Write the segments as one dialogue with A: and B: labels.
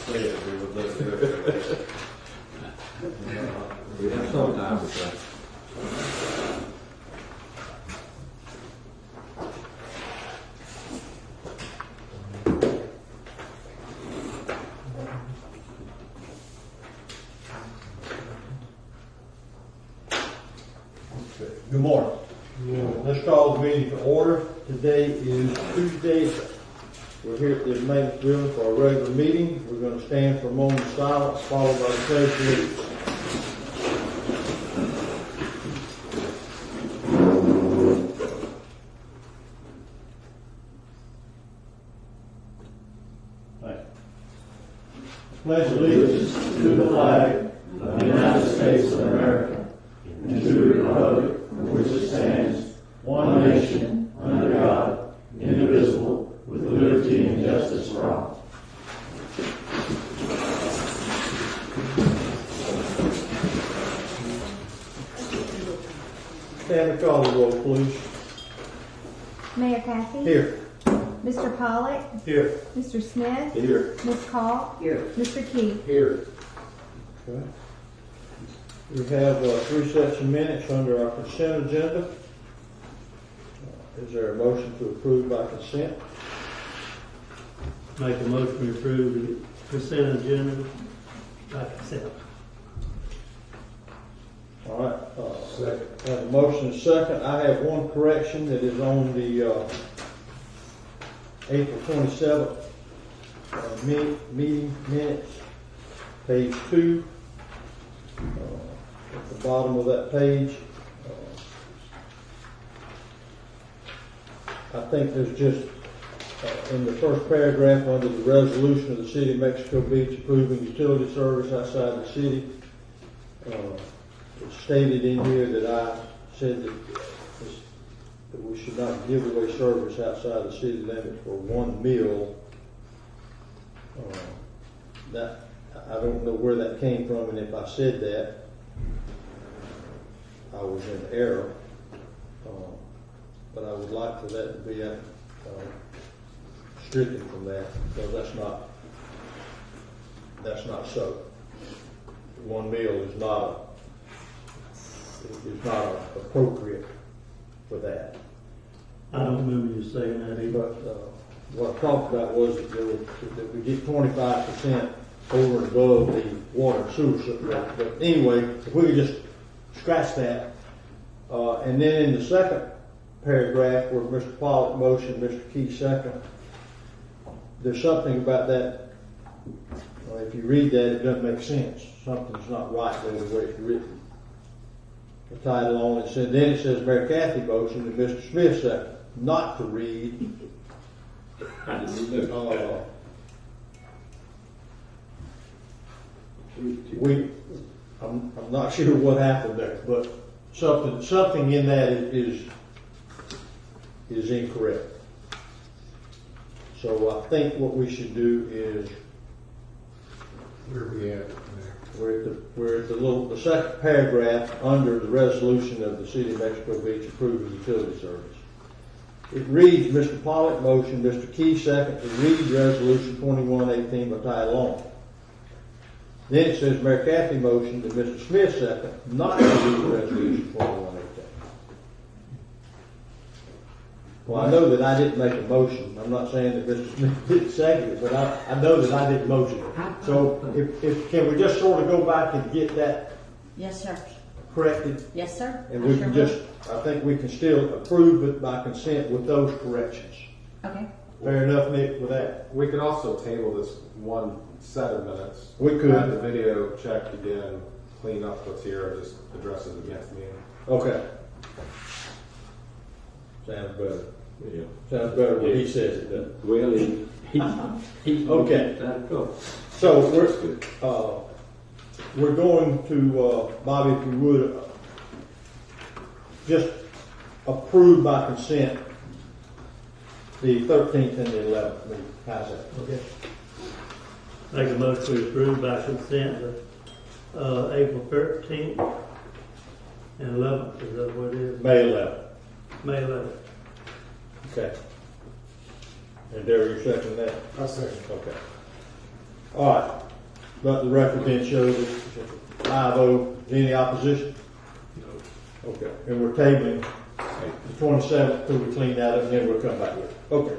A: say it, we would look at it. We have some time with that.
B: Good morning. Let's call the meeting to order. Today is Tuesday. We're here at the maintenance building for our regular meeting. We're going to stand for a moment of silence, followed by the pledge of allegiance. Pledge allegiance to the flag of the United States of America and to the republic for which it stands, one nation, under God, indivisible, with liberty and justice for all. Stand and call the roll, please.
C: Mayor Kathy?
B: Here.
C: Mr. Pollock?
B: Here.
C: Mr. Smith?
B: Here.
C: Ms. Call?
D: Here.
C: Mr. Key?
B: Here. Okay. We have 3 sets of minutes under our consent agenda. Is there a motion to approve by consent?
E: Make a motion to approve the consent agenda by consent.
B: All right. Second. I have a motion and a second. I have one correction that is on the April 27th meeting minutes, page 2. At the bottom of that page, I think there's just in the first paragraph under the resolution of the City of Mexico Beach approving utility service outside the city, it's stated in here that I said that we should not give away service outside the city limits for 1 mil. That I don't know where that came from, and if I said that, I was in error. But I would like for that to be stricken from that, because that's not so. 1 mil is not appropriate for that.
E: I don't remember you saying that either.
B: But what I talked about was that we get 25% over and above the water and sewer supply. But anyway, if we could just scratch that. And then in the second paragraph where Mr. Pollock motioned, Mr. Key second, there's something about that. If you read that, it doesn't make sense. Something's not right there the way it's written. The title only said, then it says Mayor Kathy motioned and Mr. Smith second, not to read. I'm not sure what happened there, but something in that is incorrect. So I think what we should do is
A: Where are we at?
B: we're at the second paragraph under the resolution of the City of Mexico Beach approving utility service. It reads, Mr. Pollock motion, Mr. Key second to read resolution 2118 by title only. Then it says Mayor Kathy motion to Mr. Smith second not to read resolution 2118. Well, I know that I didn't make a motion. I'm not saying that Mr. Smith didn't second it, but I know that I didn't motion it. So if can we just sort of go back and get that
D: Yes, sir.
B: corrected?
D: Yes, sir.
B: And we can just, I think we can still approve it by consent with those corrections.
D: Okay.
B: Fair enough, Nick, with that?
A: We could also table this one set of minutes.
B: We could.
A: Have the video checked again, clean up what's here, and just address it against me.
B: Okay. Sounds better.
F: Yeah.
B: Sounds better when he says it, doesn't it?
F: Well, he
B: Okay. So we're going to, Bobby, if you would, just approve by consent the 13th and the 11th meeting. How's that?
E: Okay. Make a motion to approve by consent April 13th and 11th. Is that what it is?
B: May 11th.
E: May 11th.
B: Okay. And Darryl, you second that?
A: I second.
B: Okay. All right, let the record then show that it's 5-0. Any opposition? Okay, and we're tabling the 27th till we clean that up, and then we'll come back with it. Okay.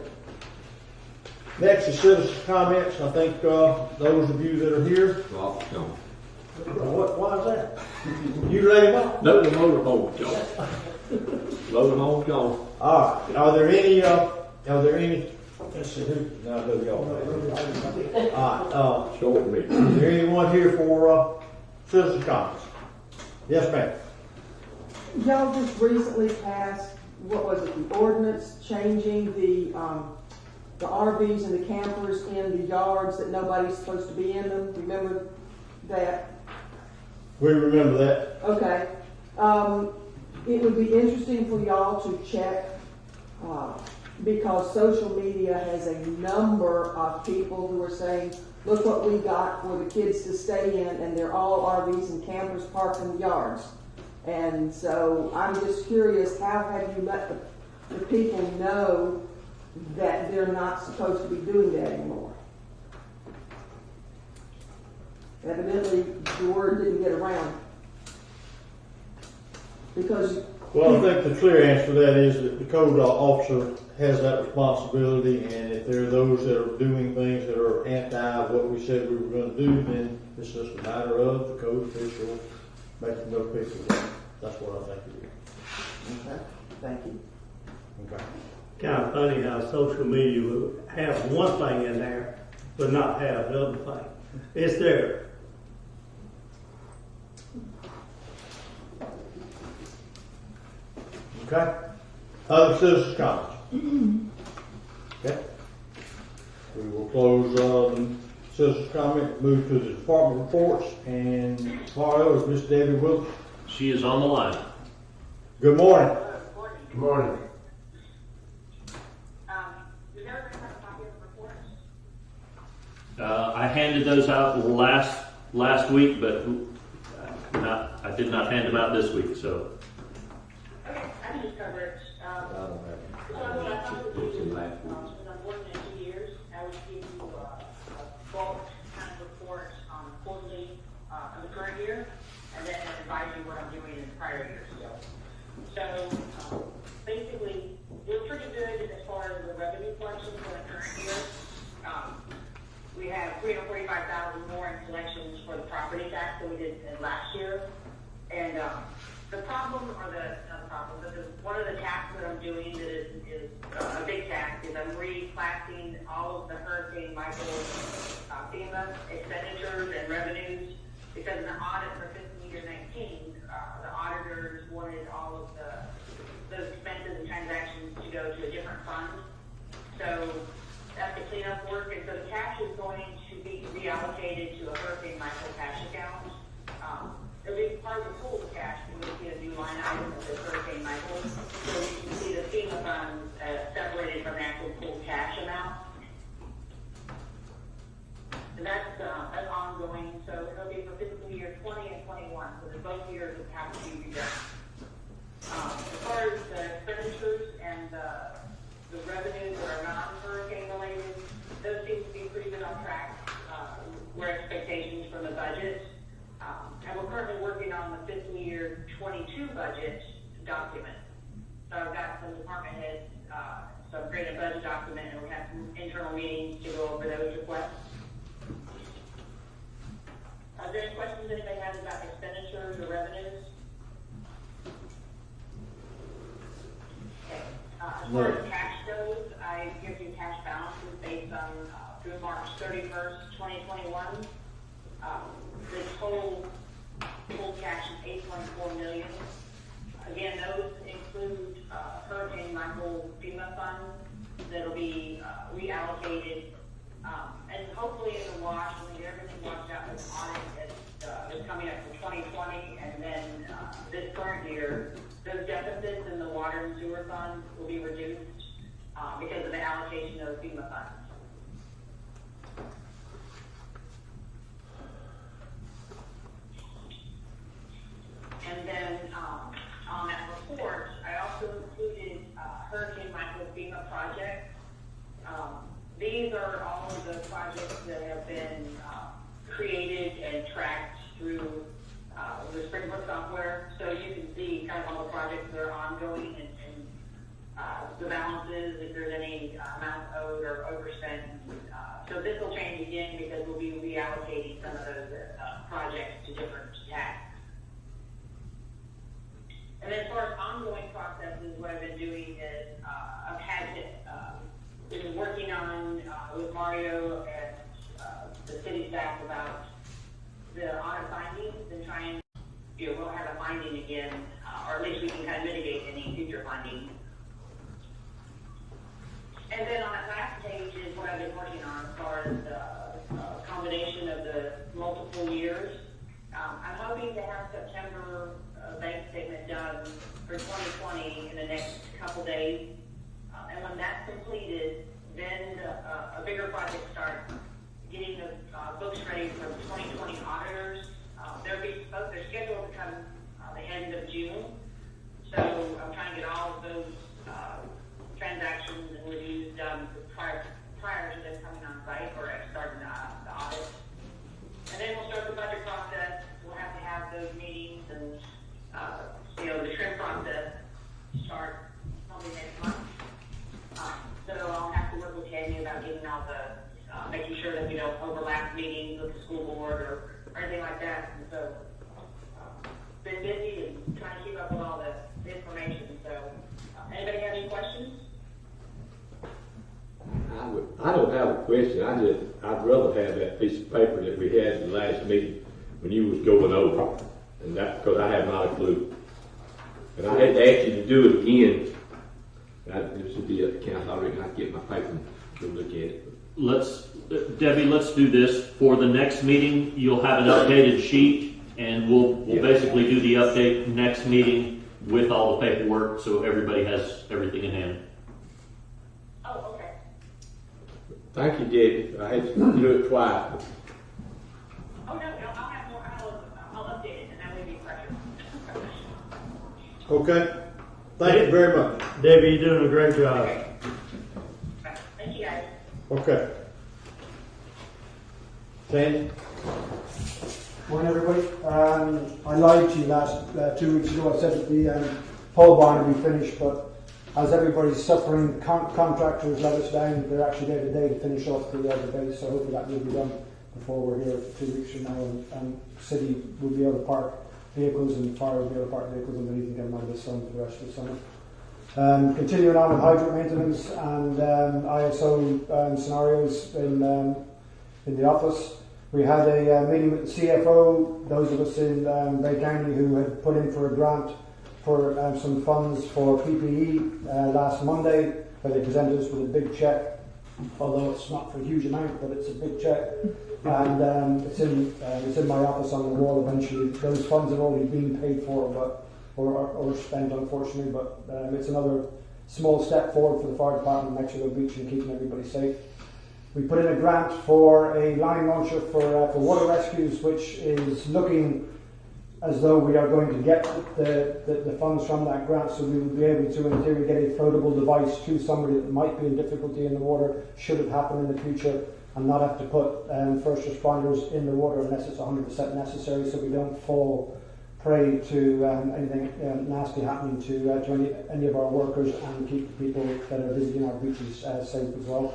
B: Next is citizens' comments. I think those of you that are here,
F: Well, no.
B: why is that? You laid them out.
F: No, the motorhome, John. Load them on, John.
B: All right, are there any, let's see, who, no, who y'all. All right,
F: Short me.
B: is there anyone here for citizens' comments? Yes, ma'am.
D: Y'all just recently passed, what was it, the ordinance changing the RVs and the campers in the yards that nobody's supposed to be in them. Remember that?
B: We remember that.
D: Okay. It would be interesting for y'all to check, because social media has a number of people who are saying, look what we got for the kids to stay in, and they're all RVs and campers parked in the yards. And so I'm just curious, how have you let the people know that they're not supposed to be doing that anymore? Evidently, the word didn't get around. Because
B: Well, I think the clear answer to that is that the code officer has that responsibility, and if there are those that are doing things that are anti what we said we were going to do, then it's just a matter of the code official making those pictures. That's what I think it is.
D: okay, thank you.
B: Okay.
E: Kind of funny how social media will have one thing in there, but not have the other thing. It's there.
B: Okay. Other citizens' comments? Okay. We will close citizens' comment, move to the department reports, and tomorrow is Miss Debbie Wilson.
G: She is on the line.
B: Good morning.
A: Good morning.
H: Does everybody have a copy of the reports?
G: I handed those out last week, but I did not hand them out this week. So
H: Okay, I can just cover it. So what I thought would do, since I'm working in 2 years, I would give you a bulk kind of report on quarterly of the current year, and then advise you what I'm doing in prior years. So basically, we're pretty good as far as the revenue collection for the current year. We have $345,000 more in collections for the property tax than we did last year. And the problem, or not the problem, but one of the tasks that I'm doing that is a big task is I'm reclassing all of the Hurricane Michael FEMA expenditures and revenues, because in the audit for fiscal year 19, the auditors wanted all of those expenses and transactions to go to a different fund. So that's the cleanup work, and so the cash is going to be reallocated to a Hurricane Michael cash account. It'll be part of the pool of cash, and you'll see a new line item that says Hurricane Michael. So you can see the FEMA funds separated from the actual pool cash amount. And that's ongoing, so it'll be for fiscal year 20 and 21, so that both years will have to be redone. As far as the expenditures and the revenues that are non-hurricane related, those seem to be pretty good on track, where expectations from the budget. And we're currently working on the fiscal year 22 budget document. So I've got some department heads, so I've created a budget document, and we have some internal meetings to go over those requests. Are there any questions anybody has about expenditures or revenues? Okay. As far as cash goes, I give you cash balances based on through March 31st, 2021. The total cash is $8.4 million. Again, those include Hurricane Michael FEMA funds that'll be reallocated, and hopefully in the wash, when we get everything washed out with the audit that's coming up for 2020, and then this current year, those deficits in the water and sewer funds will be reduced because of the allocation of FEMA funds. And then on that report, I also included Hurricane Michael FEMA projects. These are all of the projects that that have been created and tracked through the Springbrook software. So you can see kind of all the projects that are ongoing and the balances, if there's any amount owed or overspent. So this will change again because we'll be reallocating some of those projects to different tasks. And then as far as ongoing processes, what I've been doing is I've had been working on with Mario and the city staff about the audit findings and trying, we'll have a finding again, or at least we can kind of mitigate any future findings. And then on that last page is what I've been working on as far as the combination of the multiple years. I'm hoping to have September bank statement done for 2020 in the next couple days. And when that's completed, then a bigger project starts, getting the books ready for the 2020 auditors. They're scheduled to come the end of June. So I'm trying to get all of those transactions and reviews done prior to them coming on site or starting the audit. And then we'll start the budget process. We'll have to have those meetings and the trim process start probably next month. So I'll have to work with Tammy about getting all the, making sure that we don't overlap meetings with the school board or anything like that. And so, been busy and trying to keep up with all the information. So, anybody have any questions?
F: I don't have a question. I'd rather have that piece of paper that we had in the last meeting when you was going over, and that because I have not a clue. And I had to ask you to do it again. This would be at the council. I reckon I'd get my paper and go look at it.
G: Debbie, let's do this. For the next meeting, you'll have an updated sheet, and we'll basically do the update next meeting with all the paperwork, so everybody has everything in hand.
H: Oh, okay.
F: Thank you, Debbie. I had to do it twice.
H: Oh, no, I'll have more. I'll update it, and that way be fresher.
B: Okay. Thank you very much.
E: Debbie, you're doing a great job.
H: Thank you, guys.
B: Okay. Sandy?
I: Morning, everybody. I lied to you last 2 weeks ago. I said that the pole barn would be finished, but as everybody's suffering, contractors let us down. They're actually there today to finish off the base, so hopefully that will be done before we're here 2 weeks from now. And city will be able to park vehicles and fire will be able to park vehicles underneath and get them out of the sun for the rest of the summer. Continuing on with hydrant maintenance and ISO scenarios in the office. We had a meeting with the CFO, those of us in Bay County who had put in for a grant for some funds for PPE last Monday, where they presented us with a big cheque, although it's not for a huge amount, but it's a big cheque. And it's in my office on the wall eventually. Those funds have already been paid for or spent, unfortunately, but it's another small step forward for the fire department in Mexico Beach and keeping everybody safe. We put in a grant for a line launcher for water rescues, which is looking as though we are going to get the funds from that grant, so we will be able to, in theory, get a floatable device to somebody that might be in difficulty in the water, should it happen in the future, and not have to put first responders in the water unless it's 100% necessary, so we don't fall prey to anything nasty happening to any of our workers, and keep the people that are visiting our beaches safe as well.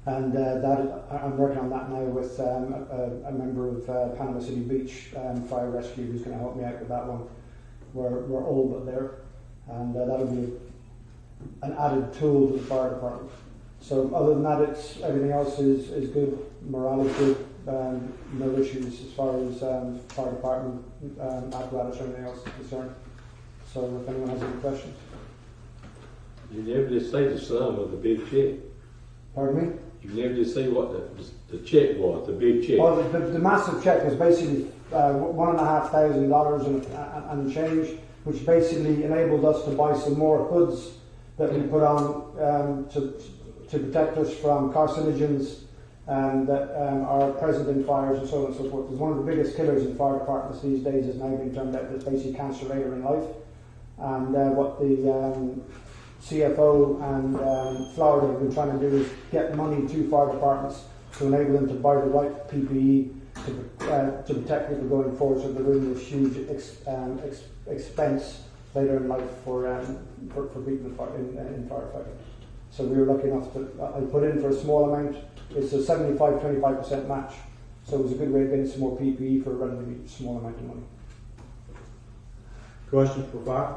I: And I'm working on that now with a member of Panama City Beach Fire Rescue who's going to help me out with that one. We're all but there, and that'll be an added tool to the fire department. So other than that, everything else is good. Morale is good. No issues as far as fire department apparatus or anything else is concerned. So if anyone has any questions.
F: You never just say the sum of the big check.
I: Pardon me?
F: You never just say what the check was, the big check.
I: Well, the massive check was basically $1,500 and change, which basically enabled us to buy some more hoods that we put on to protect us from carcinogens that are present in fires and so on and so forth. Because one of the biggest killers in fire departments these days has now been turned out as basically cancer later in life. And what the CFO and Florida have been trying to do is get money to fire departments to enable them to buy the right PPE to protect people going forward, so they're doing this huge expense later in life for people in firefighting. So we were lucky enough to, I put in for a small amount. It's a 25% match. So it was a good way of getting some more PPE for a relatively small amount of money.
B: Questions for fire?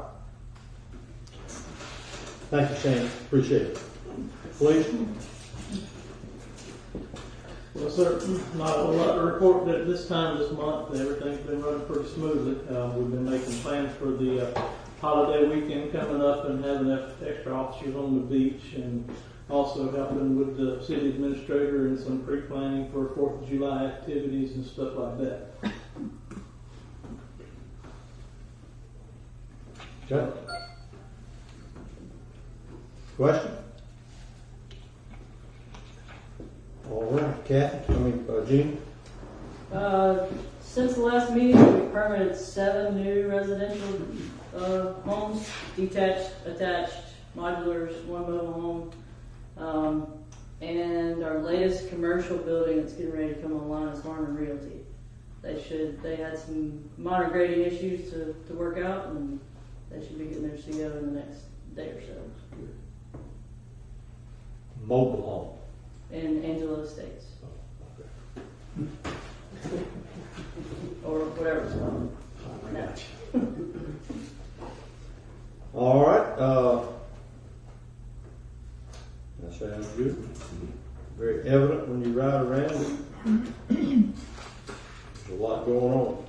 B: Thank you, Shane. Appreciate it. Please.
J: Well, sir, not a whole lot to report at this time this month. Everything's been running pretty smoothly. We've been making plans for the holiday weekend coming up and having extra officers on the beach, and also helping with the city administrator and some pre-planning for 4th of July activities and stuff like that.
B: Okay. Question? All right, Kathy, Jean?
K: Since the last meeting, we permitted 7 new residential homes, detached, attached, modulars, one mobile home. And our latest commercial building that's getting ready to come online is Harmon Realty. They had some minor grading issues to work out, and they should be getting their CO in the next day or so.
B: Mobile home.
K: In Angelo Estates. Or whatever it's called.
B: All right. That sounds good. Very evident when you ride around. There's a lot going on.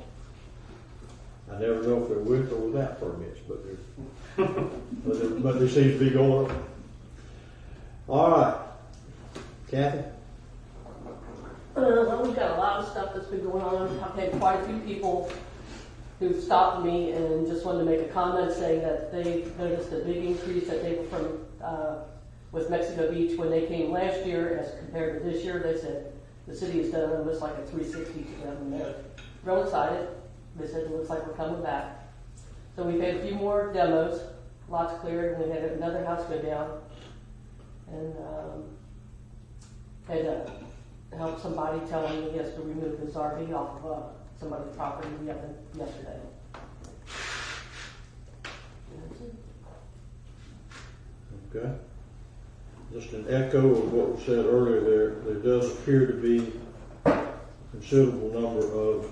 B: I never know if they're with or without permits, but there seems to be going on. All right. Kathy?
L: Well, we've got a lot of stuff that's been going on. I've had quite a few people who've stopped me and just wanted to make a comment saying that they noticed a big increase that they were from with Mexico Beach when they came last year as compared to this year. They said the city has done almost like a 360 to them, and they're real excited. They said it looks like we're coming back. So we've had a few more demos, lots cleared, and we had another house go down, and had to help somebody tell him he has to remove his RV off of somebody's property yesterday.
B: Okay. Just an echo of what was said earlier, there does appear to be a considerable number of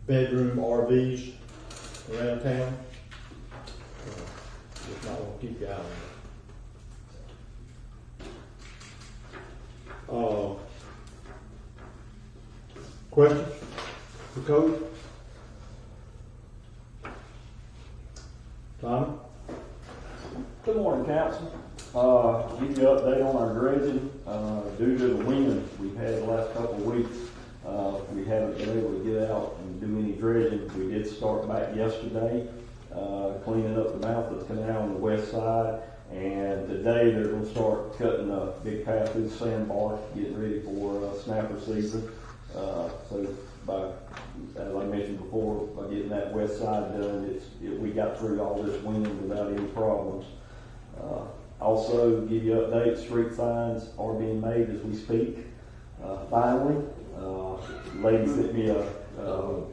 B: bedroom RVs around town. Just might want to keep your eye on it. Questions for Cody? Tommy?
M: Good morning, Council. Give you an update on our dredging. Due to the wind we've had the last couple of weeks, we haven't been able to get out and do any dredging. We did start back yesterday, cleaning up the mouth of the canal on the west side. And today they're going to start cutting a big path through the sandbar, getting ready for snapper season. So as I mentioned before, by getting that west side done, we got through all this wind without any problems. Also, give you updates, street signs are being made as we speak. Finally, lady sent me a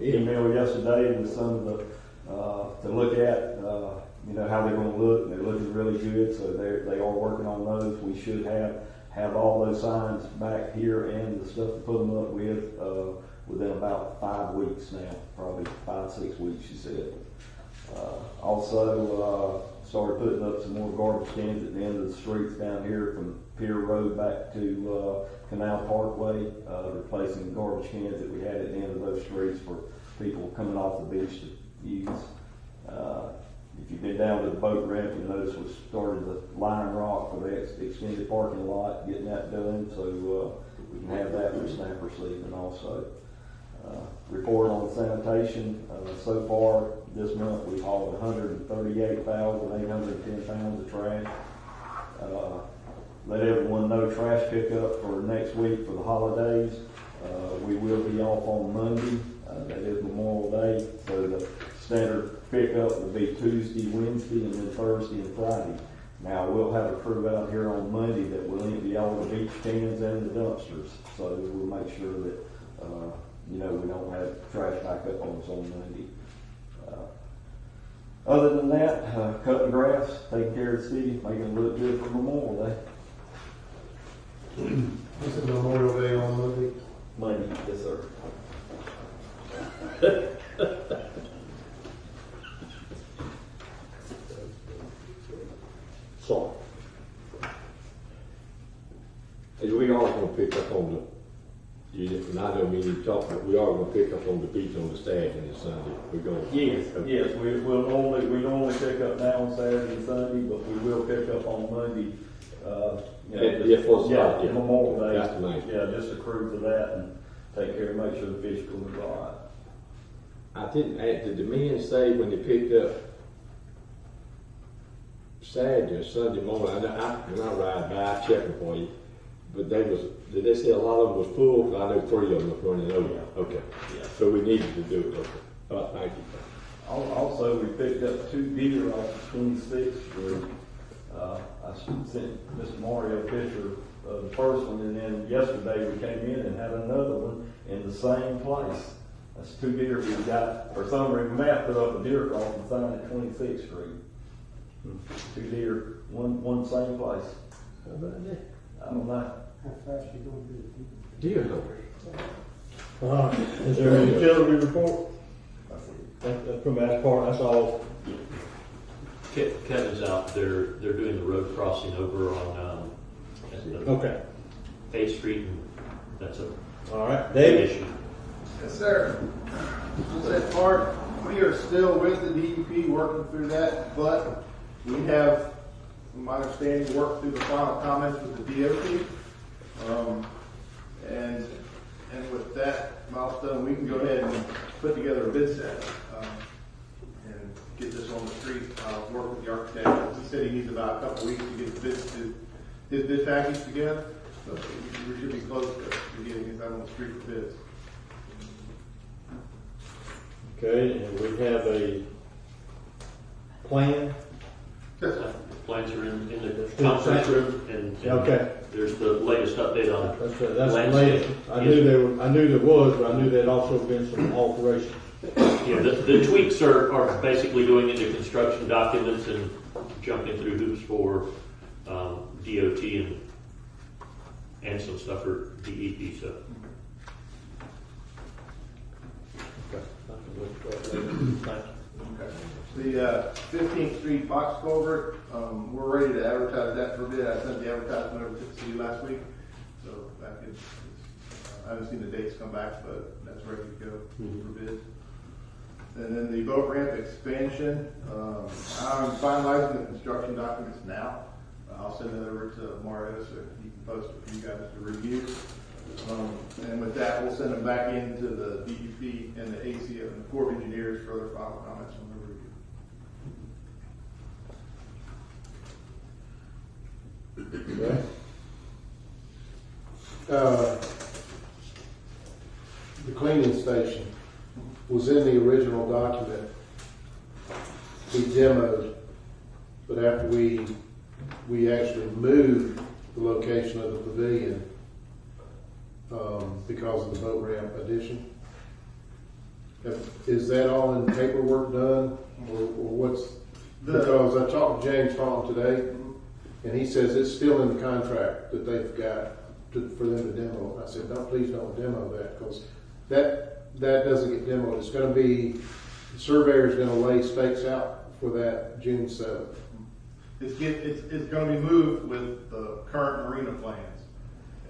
M: email yesterday with some of the to look at, how they're going to look. And they're looking really good, so they are working on those. We should have all those signs back here and the stuff to put them up with within about 5 weeks now, probably 5-6 weeks, she said. Also, started putting up some more garbage cans at the end of the streets down here from Pier Road back to Canal Parkway, replacing the garbage cans that we had at the end of those streets for people coming off the beach to use. If you've been down to the boat ramp, you notice we started the line rock for the extended parking lot, getting that done, so we can have that for snapper season also. Report on sanitation. So far this month we hauled 138,810 pounds of trash. Let everyone know trash pickup for next week for the holidays. We will be off on Monday. That is Memorial Day, so the standard pickup will be Tuesday, Wednesday, and then Thursday and Friday. Now, we'll have a crew out here on Monday that will empty all the beach cans and the dumpsters, so we'll make sure that, we don't have trash back up on us on Monday. Other than that, cutting grass, taking care of the city, making it look good for Memorial Day.
A: This is Memorial Day on Monday.
M: Monday, yes, sir.
B: So,
F: As we are gonna pick up on and I don't mean to talk, but we are gonna pick up on the beach on the Saturday and Sunday. We're gonna.
M: Yes, we normally pick up now on Saturday and Sunday, but we will pick up on Monday. Memorial Day.
F: That's nice.
M: Yeah, just a crew for that and take care, make sure the fish goes all right.
F: Did the men say when they picked up Saturday or Sunday morning, when I ride by, I check them for you, but did they say a lot of them was full? 'Cause I know 3 of them was running over.
M: Yeah.
F: Okay.
M: Yeah.
F: So we needed to do it. Okay. Thank you.
M: Also, we picked up 2 deer off the 26th Street. I sent Mr. Mario a picture of the first one, and then yesterday we came in and had another one in the same place. That's 2 deer we got, for some reason, Matt put up a deer crossing sign at 26th Street. 2 deer, one same place.
F: How about that?
M: I don't know.
I: How fast you gonna do it?
F: Deer number.
B: is there a utility report?
M: That's it.
B: That's from that part, that's all.
G: Kevin's out there, they're doing the road crossing over on,
B: Okay,
G: 8th Street, and that's a
B: all right.
G: big
B: David?
G: issue.
N: Yes, sir. On that part, we are still with the DEP working through that, but we have, from my understanding, worked through the final comments with the DOT. And with that milestone, we can go ahead and put together a bid set and get this on the street. Work with the architect. He said he needs about a couple weeks to get his bid package together. So we should be close to getting it out on the street for bids.
B: Okay, and we have a plan.
G: Plans are in the conference room, and
B: Okay.
G: there's the latest update on
B: That's the
G: landscape.
B: latest. I knew there was, but I knew there'd also been some alterations.
G: Yeah, the tweaks are basically going into construction documents and jumping through hoops for DOT and some stuff for DEP, so.
N: The 15th Street box culvert, we're ready to advertise that for bid. I sent the advertisement over to the city last week, so I haven't seen the dates come back, but that's ready to go for bid. And then the boat ramp expansion, I'm finalizing the construction documents now. I'll send it over to Mario so he can post it for you guys to review. And with that, we'll send them back into the DEP and the ACO and the Corps of Engineers for other final comments on the review.
B: Okay.
A: The cleaning station was in the original document. We demoed, but after we actually moved the location of the pavilion because of the boat ramp addition. Is that all in paperwork done, or what's? Because I talked to James Fong today, and he says it's still in the contract that they've got for them to demo. I said, no, please don't demo that, because that doesn't get demoed. It's going to be, the surveyor's going to lay stakes out for that June 7th.
N: It's going to be moved with the current marina plans.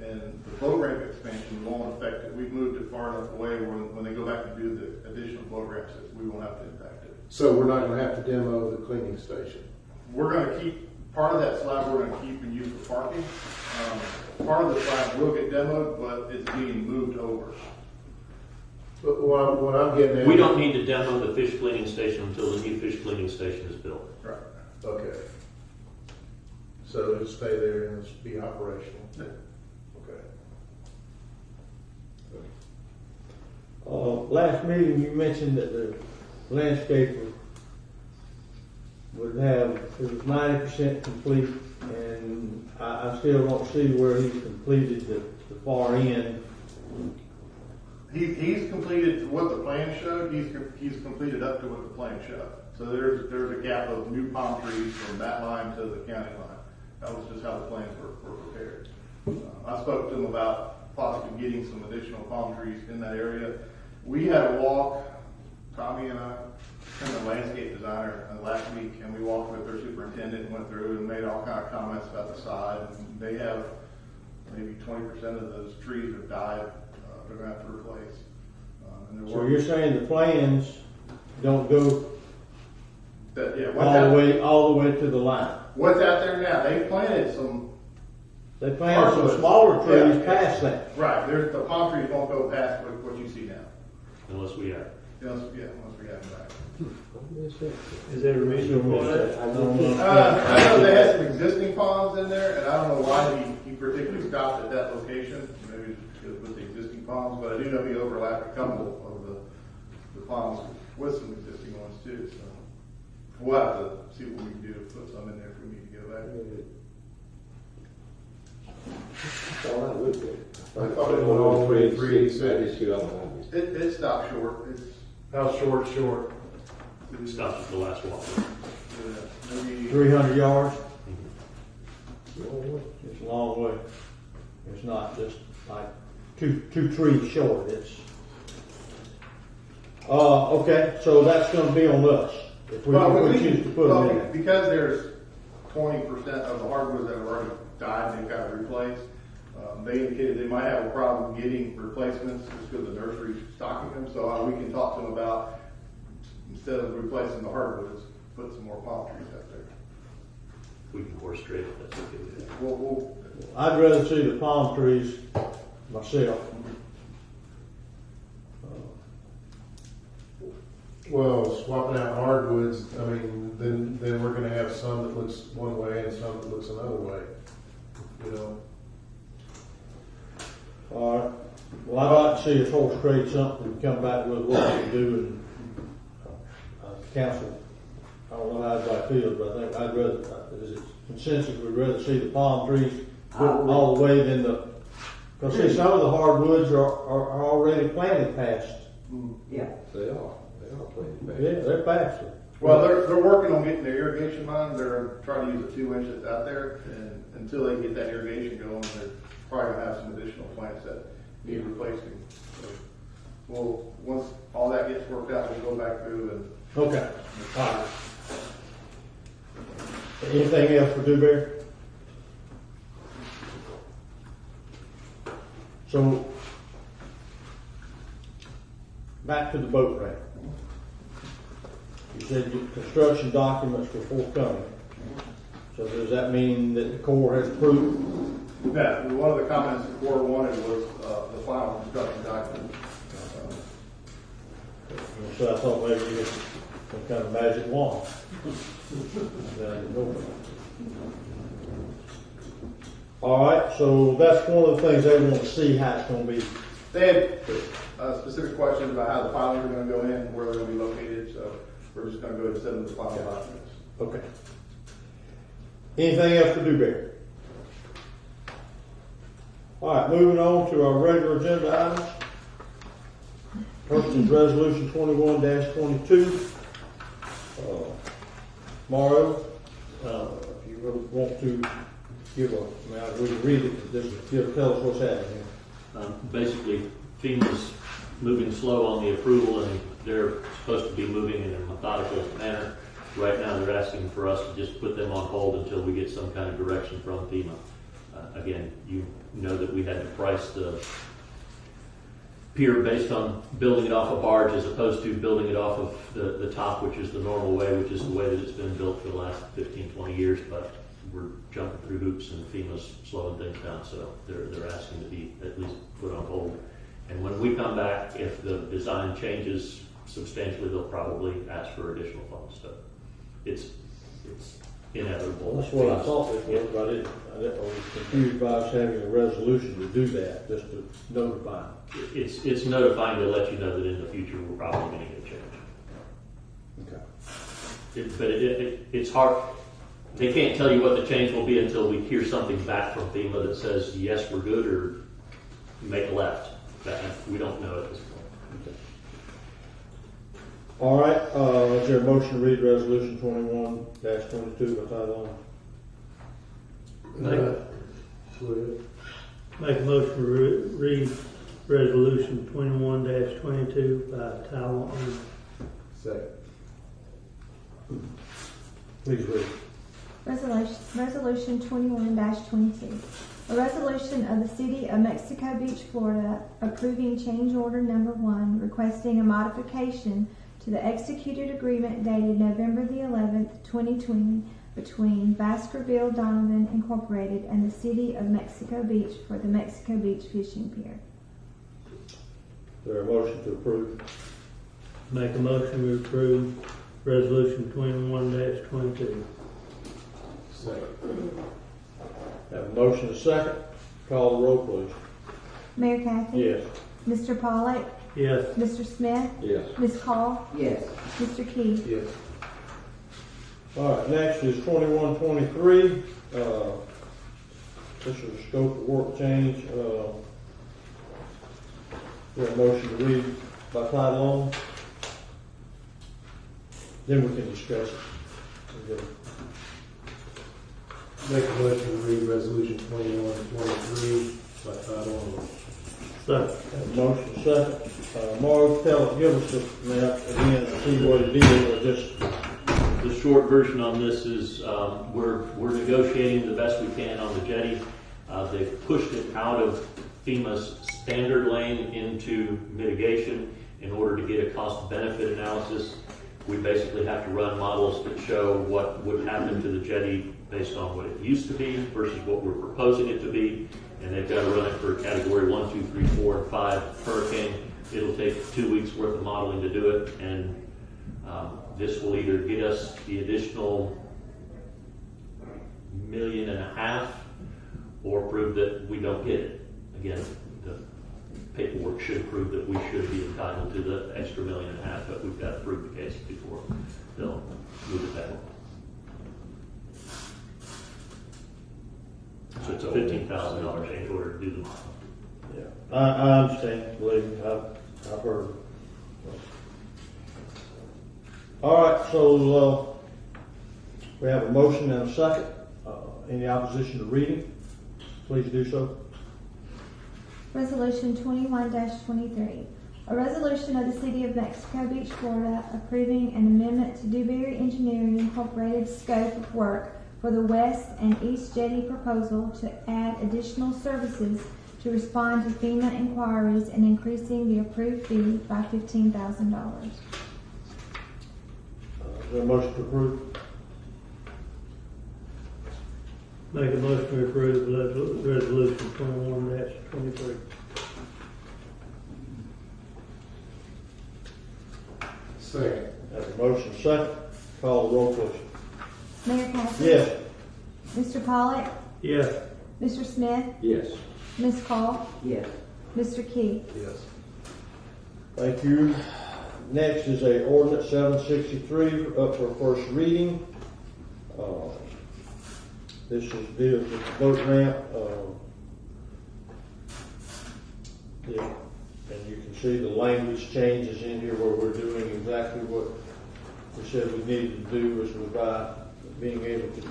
N: And the boat ramp expansion won't affect it. We've moved it far enough away where when they go back and do the additional boat ramps, we won't have to impact it.
A: So we're not going to have to demo the cleaning station.
N: We're going to keep, part of that slab we're going to keep and use for parking. Part of the slab will get demoed, but it's being moved over.
A: But what I'm getting at.
G: We don't need to demo the fish cleaning station until the new fish cleaning station is built.
N: Right.
A: Okay. So it'll stay there and it'll be operational.
N: Yeah.
A: Okay.
B: Last meeting, you mentioned that the landscaper would have, it was 90% complete, and I still don't see where he completed the far end.
N: He's completed what the plan showed, he's completed up to what the plan showed. So there's a gap of new palm trees from that line to the county line. That was just how the plans were prepared. I spoke to him about possibly getting some additional palm trees in that area. We had a walk, Tommy and I, and the landscape designer last week, and we walked with their superintendent and went through and made all kind of comments about the side. And they have maybe 20% of those trees have died. They're going to have to replace. And they're
B: So
N: working-
B: you're saying the plans don't go
N: yeah,
B: all the way to the line?
N: What's out there now? They planted some.
B: They planted some
N: hardwoods.
B: smaller trees
N: Yeah.
B: past that.
N: Right. The palm trees won't go past what you see now.
G: Unless we are.
N: Unless we have them back.
E: Is there a reason for that?
B: I don't know.
N: I know they had some existing palms in there, and I don't know why he particularly stopped at that location. Maybe just because with the existing palms, but I do know he overlapped a couple of the palms with some existing ones too. So we'll have to see what we can do to put some in there if we need to go back.
A: I thought it went all the way to 386.
N: It stopped short.
A: How short?
G: It stops at the last walk.
N: Maybe
B: 300 yards? It's a long way. It's not just like two trees short. It's okay. So that's going to be on us if we choose to put them in there.
N: Because there's 20% of the hardwoods that have already died and they've got to replace. They indicated they might have a problem getting replacements just because the nursery's stocking them. So we can talk to them about, instead of replacing the hardwoods, put some more palm trees out there.
G: We can horse trade it, that's okay with that.
B: I'd rather see the palm trees myself.
A: Well, swapping out hardwoods, I mean, then we're gonna have some that looks one way and some that looks another way, you know?
B: All right. Well, I'd like to see us horse trade something and come back with what we can do and council. I don't know how everybody feels, but I think I'd rather, is it consensus, we'd rather see the palm trees all the way than because see, some of the hardwoods are already planted past.
D: Yeah.
F: They are planted.
B: Yeah, they're past it.
N: Well, they're working on getting their irrigation line. They're trying to use the 2 inch that's out there, and until they get that irrigation going, they're probably gonna have some additional plants that need replacing. So, well, once all that gets worked out, we'll go back through and.
B: Okay. All right. Anything else for Dewberry? So, back to the boat ramp. You said your construction documents were forthcoming. So does that mean that the Corps has approved?
N: Yeah, one of the comments the Corps wanted was the final construction document.
B: So I thought maybe you had some kind of magic wand. All right, so that's one of the things they want to see how it's going to be.
N: They had specific questions about how the filings are going to go in, where they're going to be located, so we're just going to go ahead and send them the final documents.
B: Okay. Anything else for Dewberry? All right, moving on to our regular agenda items. First is Resolution 21-22. Mario, if you really want to give we can read it, just tell us what's happening here.
G: Basically, FEMA's moving slow on the approval, and they're supposed to be moving in a methodical manner. Right now, they're asking for us to just put them on hold until we get some kind of direction from FEMA. Again, you know that we had to price the pier based on building it off a barge as opposed to building it off of the top, which is the normal way, which is the way that it's been built for the last 15, 20 years. But we're jumping through hoops and FEMA's slowing things down, so they're asking to be at least put on hold. And when we come back, if the design changes substantially, they'll probably ask for additional funds. So it's inevitable.
B: Well, that's what I thought it was, but I was confused by us having a resolution to do that, just to notify them.
G: It's notifying to let you know that in the future we're probably going to get changed.
B: Okay.
G: It's hard. They can't tell you what the change will be until we hear something back from FEMA that says, yes, we're good, or make a left. We don't know at this point.
B: All right, is there a motion to read resolution 21-22 by title only?
E: Make a motion to read resolution 21-22 by title only.
A: Second.
B: Please read.
C: Resolution 21-22. A resolution of the City of Mexico Beach, Florida, approving change order number 1, requesting a modification to the executed agreement dated November the 11th, 2020, between Baskerville Donovan Incorporated and the City of Mexico Beach for the Mexico Beach Fishing Pier.
B: Is there a motion to approve?
E: Make a motion to approve resolution 21-22.
A: Second.
B: Have a motion, a second. Call the roll, please.
C: Mayor Kathy?
B: Yes.
C: Mr. Pollak?
E: Yes.
C: Mr. Smith?
F: Yes.
C: Ms. Call?
D: Yes.
C: Mr. Key?
A: Yes.
B: All right, next is 21-23. This is a scope of work change. We have a motion to read by title only. Then we can discuss it.
A: Make a motion to read resolution 21-23 by title only.
E: Second.
B: Have a motion, second. Mark, give us the map again, see what it is, or just,
G: The short version on this is we're negotiating the best we can on the jetty. They've pushed it out of FEMA's standard lane into mitigation in order to get a cost-benefit analysis. We basically have to run models that show what would happen to the jetty based on what it used to be versus what we're proposing it to be. And they've got to run it for category 1, 2, 3, 4, and 5 hurricane. It'll take 2 weeks worth of modeling to do it. And this will either get us the additional $1.5 million or prove that we don't get it. Again, the paperwork should prove that we should be entitled to the extra $1.5 million, but we've got to prove the case before they'll move it that way. So it's a $15,000 change order to do the model.
B: yeah. I understand, believe me, I've heard. All right, so we have a motion and a second. Any opposition to reading? Please do so.
C: Resolution 21-23. A resolution of the City of Mexico Beach, Florida, approving an amendment to Dewberry Engineering Incorporated scope of work for the West and East Jetty proposal to add additional services to respond to FEMA inquiries and increasing the approved fee by $15,000.
B: Is there a motion to approve?
E: Make a motion to approve resolution 21-23.
A: Second.
B: Have a motion, second. Call the roll, please.
C: Mayor Kathy?
B: Yes.
C: Mr. Pollak?
E: Yes.
C: Mr. Smith?
F: Yes.
C: Ms. Call?
D: Yes.
C: Mr. Key?
A: Yes.
B: Thank you. Next is a ordinance 763 up for first reading. This is deals with the boat ramp. Yeah, and you can see the language changes in here where we're doing exactly what we said we needed to do, was by being able to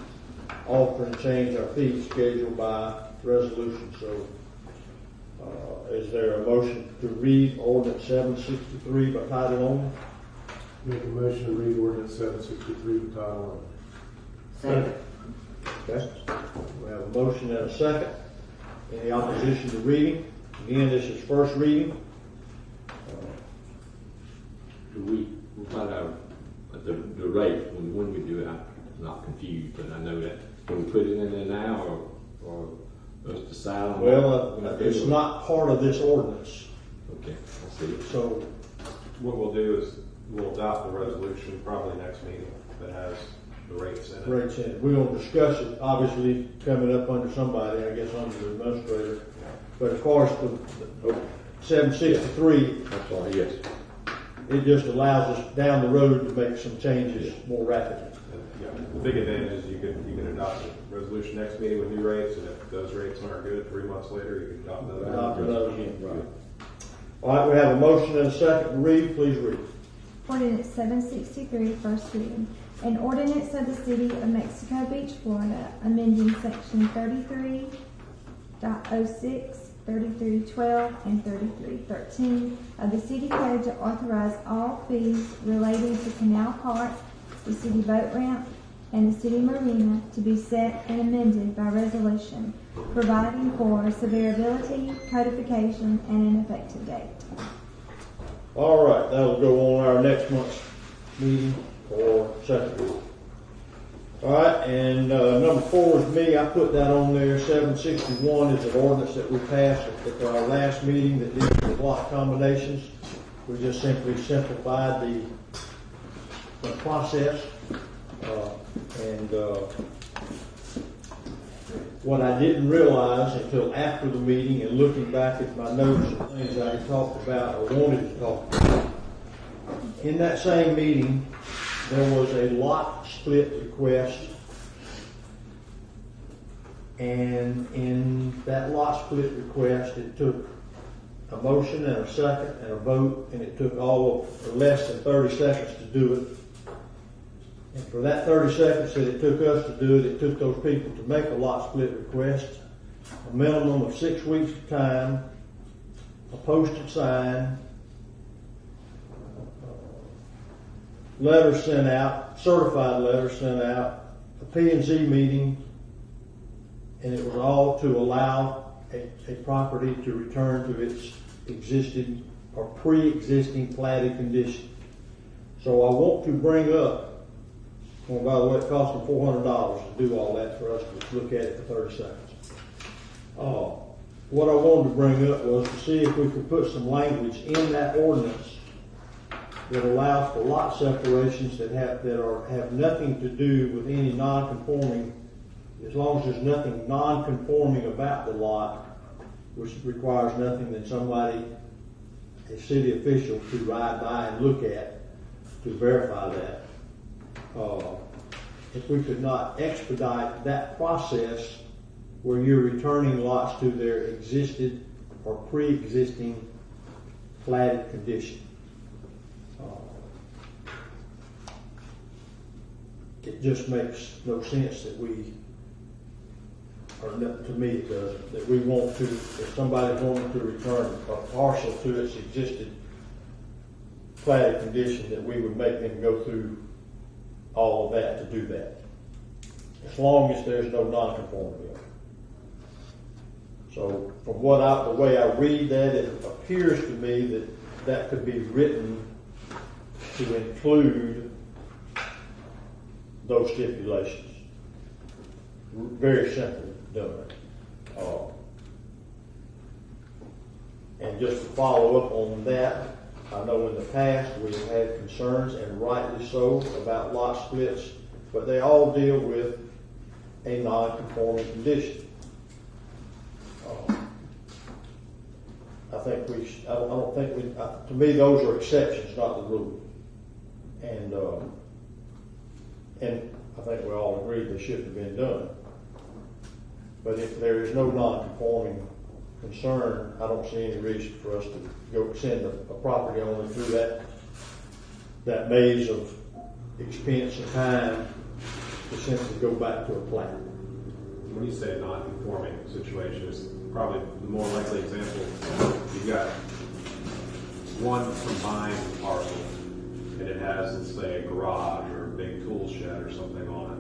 B: alter and change our fee schedule by resolution. So, is there a motion to read ordinance 763 by title only?
A: Make a motion to read ordinance 763 by title
D: Second.
B: Okay. We have a motion and a second. Any opposition to reading? Again, this is first reading.
F: We'll find out the rate when we do it. I'm not confused, but I know that. Can we put it in there now or us decide on
B: Well,
F: what
B: it's not part of this ordinance.
F: Okay, I see it.
B: So,
O: What we'll do is we'll adopt the resolution probably next meeting that has the rates in it.
B: rates in it. We're going to discuss it, obviously, coming up under somebody, I guess, under the administrator. But as far as the 763,
F: I'm sorry, yes.
B: it just allows us down the road to make some changes more rapidly.
O: Yeah, the big advantage is you can adopt a resolution next meeting with new rates, and if those rates aren't good, 3 months later, you can adopt another.
B: Adopt another again, right. All right, we have a motion and a second to read. Please read.
C: Ordinance 763, first reading. An ordinance of the City of Mexico Beach, Florida, amending section 33.06, 3312, and 3313 of the City Code to authorize all fees relating to Canal Park, the City Boat Ramp, and the City Marina to be set and amended by resolution, providing for severability, codification, and an effective date.
B: All right, that'll go on our next month's meeting for second reading. All right, and number 4 is me. I put that on there. 761 is an ordinance that we passed at our last meeting that deals with block combinations. We just simply simplified the process. What I didn't realize until after the meeting and looking back at my notes and things I had talked about or wanted to talk about, in that same meeting, there was a lot split request, and in that lot split request, it took a motion and a second and a vote, and it took all of less than 30 seconds to do it. And for that 30 seconds that it took us to do it, it took those people to make a lot split request, a minimum of 6 weeks of time, a posted sign, letters sent out, certified letters sent out, a P&Z meeting, and it was all to allow a property to return to its existing or pre-existing platted condition. So I want to bring up, well, by the way, it cost them $400 to do all that for us to look at it for 30 seconds. What I wanted to bring up was to see if we could put some language in that ordinance that allows for lot separations that have nothing to do with any non-conforming, as long as there's nothing non-conforming about the lot, which requires nothing than somebody, a city official, to ride by and look at to verify that. If we could not expedite that process where you're returning lots to their existed or pre-existing platted condition. It just makes no sense that we, or to me it doesn't, that we want to, if somebody's wanting to return a parcel to its existed platted condition, that we would make them go through all of that to do that, as long as there's no nonconformity. So from the way I read that, it appears to me that could be written to include those stipulations. Very simply done. And just to follow up on that, I know in the past we've had concerns, and rightly so, about lot splits, but they all deal with a non-conforming condition. To me, those are exceptions, not the rule. And I think we all agree they shouldn't have been done. But if there is no non-conforming concern, I don't see any reason for us to go send a property owner through that maze of expense and time to simply go back to a plat.
O: When you say non-conforming situation, it's probably the more likely example. You've got one combined parcel, and it has, let's say, a garage or a big tool shed or something on it.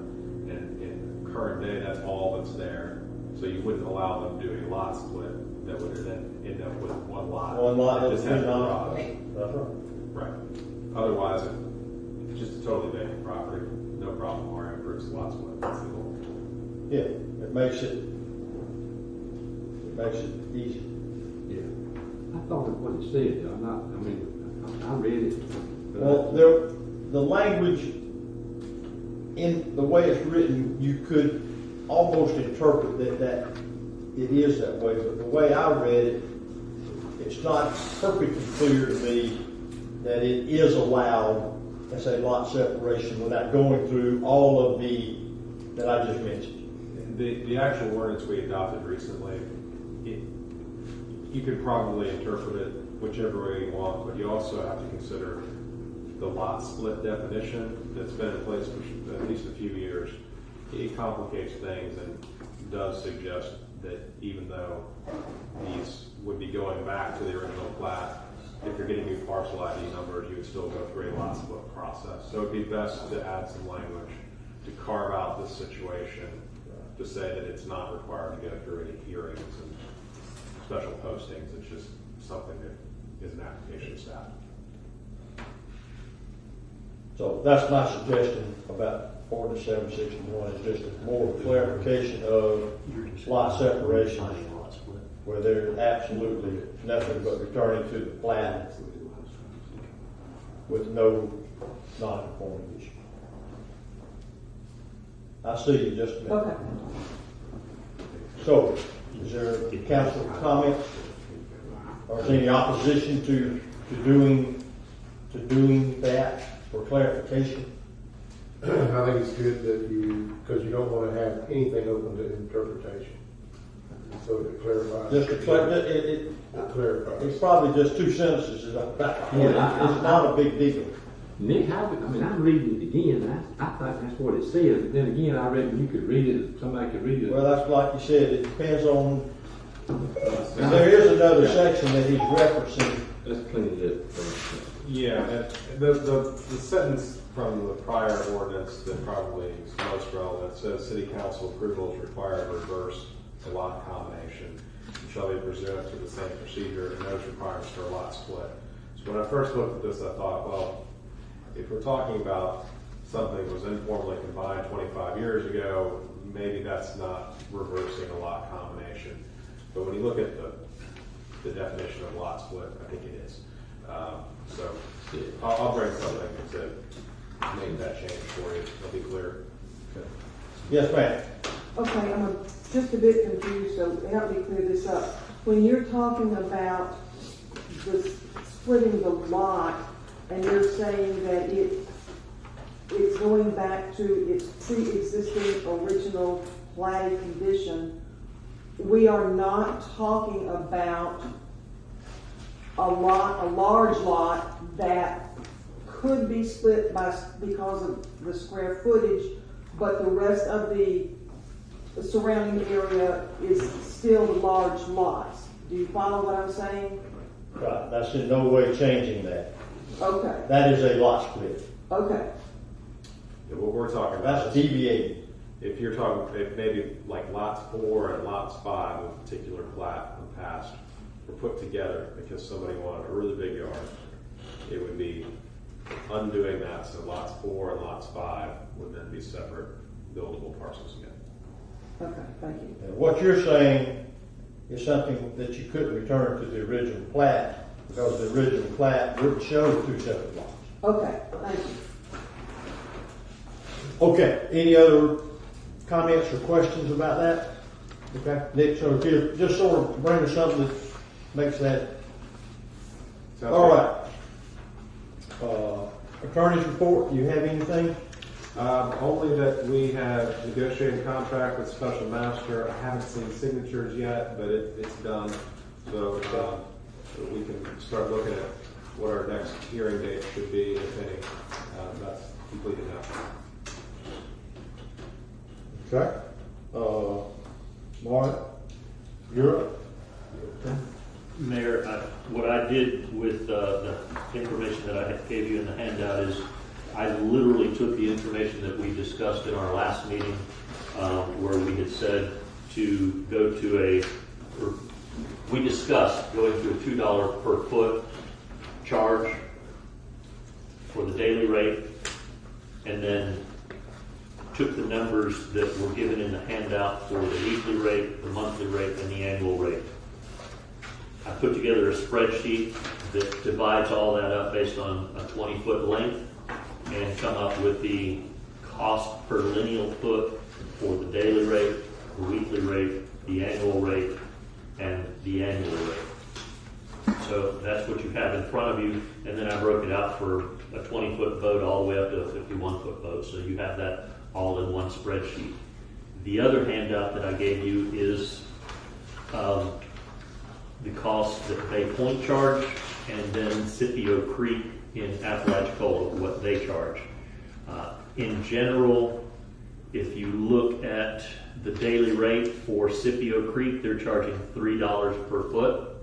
O: And in the current day, that's all that's there. So you wouldn't allow them to do a lot split that would then end up with one lot.
B: One lot
O: that
B: just
O: has a
B: non-
O: garage.
B: That's right.
O: Right. Otherwise, it's just a totally vacant property. No problem. RM approves the lot split. That's the goal.
B: Yeah, it makes it easy.
F: Yeah. I thought of what it said, though. I read it.
B: Well, the language in the way it's written, you could almost interpret that it is that way. But the way I read it, it's not perfectly clear to me that it is allowed as a lot separation without going through all of the, that I just mentioned.
O: The actual ordinance we adopted recently, you could probably interpret it whichever way you want, but you also have to consider the lot split definition that's been in place for at least a few years. It complicates things and does suggest that even though these would be going back to the original plat, if you're getting new parcel ID numbers, you would still go through a lot split process. So it'd be best to add some language to carve out this situation, to say that it's not required to go through any hearings and special postings. It's just something that is an application of staff.
B: So that's my suggestion about ordinance 761, is just more clarification of lot separation, where there's absolutely nothing but returning to the plat with no non-conformity issue. I'll see you in just a minute.
D: Okay.
B: So, is there council comments? Or is there any opposition to doing that for clarification?
A: I think it's good that because you don't want to have anything open to interpretation. So it clarifies.
B: Just to
A: it clarifies.
B: It's probably just two sentences. It's not a big deal.
F: Nick, I'm reading it again. I thought that's what it says. But then again, I reckon you could read it. Somebody could read it.
B: Well, that's like you said. It depends on. There is another section that he's referencing.
F: Let's clean it up.
O: Yeah, and the sentence from the prior ordinance that probably is most relevant says city council approval is required to reverse a lot combination and shall be pursuant to the same procedure and those requirements for a lot split. So when I first looked at this, I thought, well, if we're talking about something that was informally combined 25 years ago, maybe that's not reversing a lot combination. But when you look at the definition of lot split, I think it is. So I'll bring something to make that change for you. It'll be clear.
B: Okay. Yes, ma'am.
D: Okay, I'm just a bit confused, so help me clear this up. When you're talking about the splitting the lot, and you're saying that it's going back to its pre-existing original platted condition, we are not talking about a large lot that could be split because of the square footage, but the rest of the surrounding area is still large lots. Do you follow what I'm saying?
B: Right. That's in no way changing that.
D: Okay.
B: That is a lot split.
D: Okay.
O: Yeah, what we're talking about
B: That's
O: is
B: deviating.
O: if you're talking, if maybe like lots 4 and lots 5 of a particular plat in the past were put together because somebody wanted a really big yard, it would be undoing that, so lots 4 and lots 5 would then be separate buildable parcels again.
D: Okay, thank you.
B: And what you're saying is something that you couldn't return to the original plat because the original plat wouldn't show two separate lots.
D: Okay, thank you.
B: Okay, any other comments or questions about that? Okay, Nick, so if you just sort of bring us something that makes that.
O: Sounds
B: All
O: good.
B: right. Attorney's report, do you have anything?
O: Only that we have negotiated a contract with Special Master. I haven't seen signatures yet, but it's done. So we can start looking at what our next hearing date should be, if any. That's completed now.
B: Okay. Mark, you're up.
G: Mayor, what I did with the information that I gave you in the handout is I literally took the information that we discussed in our last meeting, where we had said to go to we discussed going to a $2 per foot charge for the daily rate, and then took the numbers that were given in the handout for the weekly rate, the monthly rate, and the annual rate. I put together a spreadsheet that divides all that up based on a 20-foot length and come up with the cost per lineal foot for the daily rate, the weekly rate, the annual rate, and the annual rate. So So that's what you have in front of you, and then I broke it out for a 20-foot boat all the way up to a 51-foot boat, so you have that all in one spreadsheet. The other handout that I gave you is the cost that Bay Point charge, and then Scipio Creek in Apalachicola, what they charge. In general, if you look at the daily rate for Scipio Creek, they're charging $3 per foot,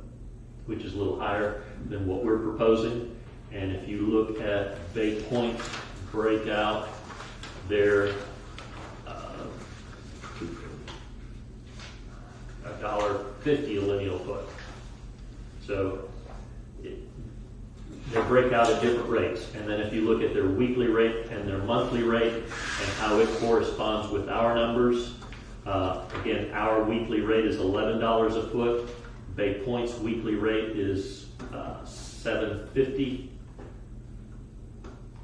G: which is a little higher than what we're proposing. And if you look at Bay Point breakout, they're $1.50 a lineal foot. So they break out at different rates. And then if you look at their weekly rate and their monthly rate and how it corresponds with our numbers, again, our weekly rate is $11 a foot. Bay Point's weekly rate is $7.50.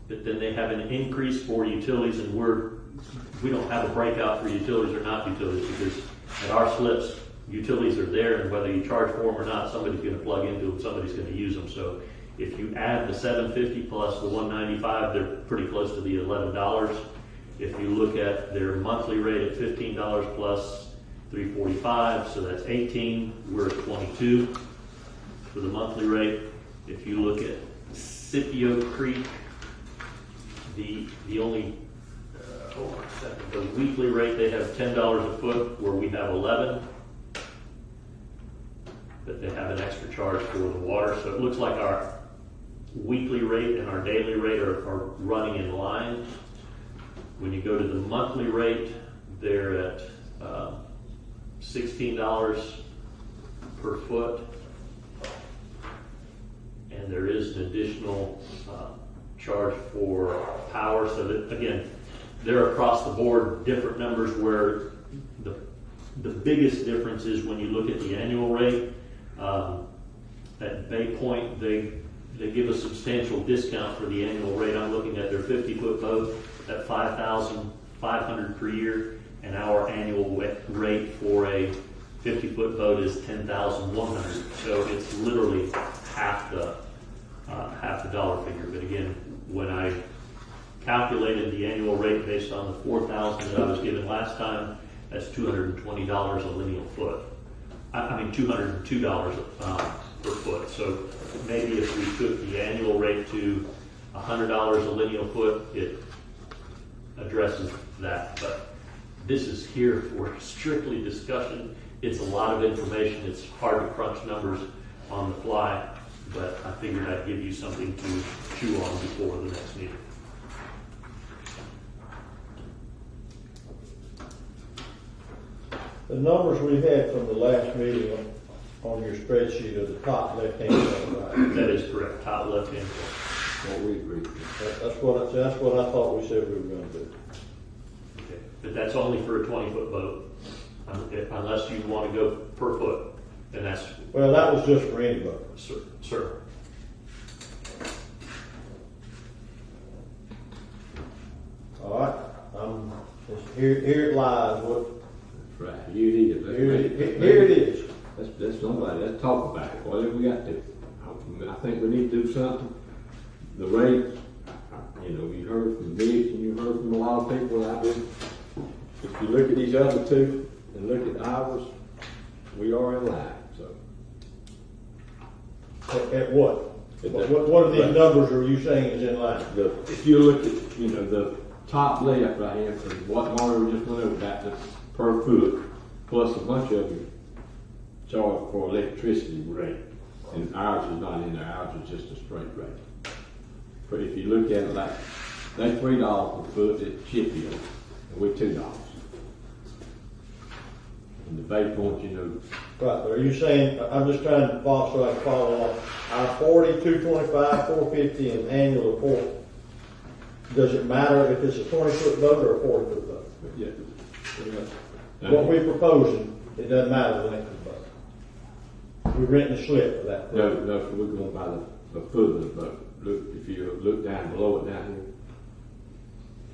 G: But then they have an increase for utilities, and we don't have a breakout for utilities or not utilities, because at our slips, utilities are there, and whether you charge for them or not, somebody's going to plug into them, somebody's going to use them. So if you add the $7.50 plus the $1.95, they're pretty close to the $11. If you look at their monthly rate at $15 plus $3.45, so that's $18. We're at $22 for the monthly rate. If you look at Scipio Creek, the only hold on a second, the weekly rate, they have $10 a foot where we have $11. But they have an extra charge for the water. So it looks like our weekly rate and our daily rate are running in line. When you go to the monthly rate, they're at $16 per foot. And there is an additional charge for power. So that, again, they're across the board different numbers, where the biggest difference is when you look at the annual rate. At Bay Point, they give a substantial discount for the annual rate. I'm looking at their 50-foot boat at $5,500 per year, and our annual rate for a 50-foot boat is $10,100. So it's literally half the dollar figure. But again, when I calculated the annual rate based on the $4,000 that I was given last time, that's $220 a lineal foot. I mean $202 per foot. So maybe if we took the annual rate to $100 a lineal foot, it addresses that. But this is here for strictly discussion. It's a lot of information. It's hard to crunch numbers on the fly, but I figured I'd give you something to chew on before the next meeting.
B: The numbers we had from the last meeting on your spreadsheet are the top left-hand side, right?
G: That is correct, top left-hand corner.
F: What we agreed.
B: That's what I thought we said we were going to do.
G: Okay. But that's only for a 20-foot boat, unless you want to go per foot, and that's...
B: Well, that was just for any boat.
G: Sir.
B: All right, here it lies.
F: Right, here it is.
B: Here it is.
F: Let's somebody, let's talk about it, whatever we got to. I think we need to do something. The rate, you heard from Mitch and you heard from a lot of people out there. If you look at these other two and look at ours, we are in line, so.
B: At what? What are these numbers are you saying is in line?
F: If you look at, the top left right here, from what Mario just went over, about the per foot, plus a bunch of you charge for electricity rate. And ours is not in there, ours is just a straight rate. But if you look at it like, they $3 per foot at Scipio, and we're $2. And the Bay Point,
B: Right, but are you saying, I'm just trying to follow so I can follow along. Our 40, 225, 450 and annual report, does it matter if it's a 20-foot boat or a 40-foot boat?
F: Yeah.
B: What we're proposing, it doesn't matter the length of the boat. We're renting a slip for that.
F: No, so we're going by the foot of the boat. Look, if you look down below it down here,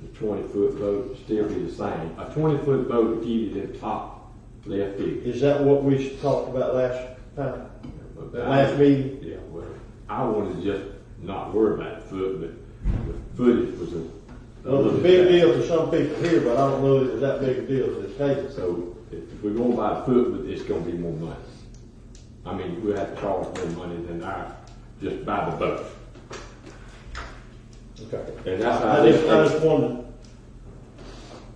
F: the 20-foot boat will still be the same. A 20-foot boat will give you the top left figure.
B: Is that what we talked about last time? that last meeting.
F: Yeah, well, I wanted to just not worry about the foot, but the footage was a.
B: Well, it's a big deal to some people here, but I don't know that it's that big a deal to this case.
F: So if we're going by foot, but it's gonna be more money. I mean, we'll have to charge more money than just buy the boat.
B: Okay.
F: And that's how
B: I just wondered.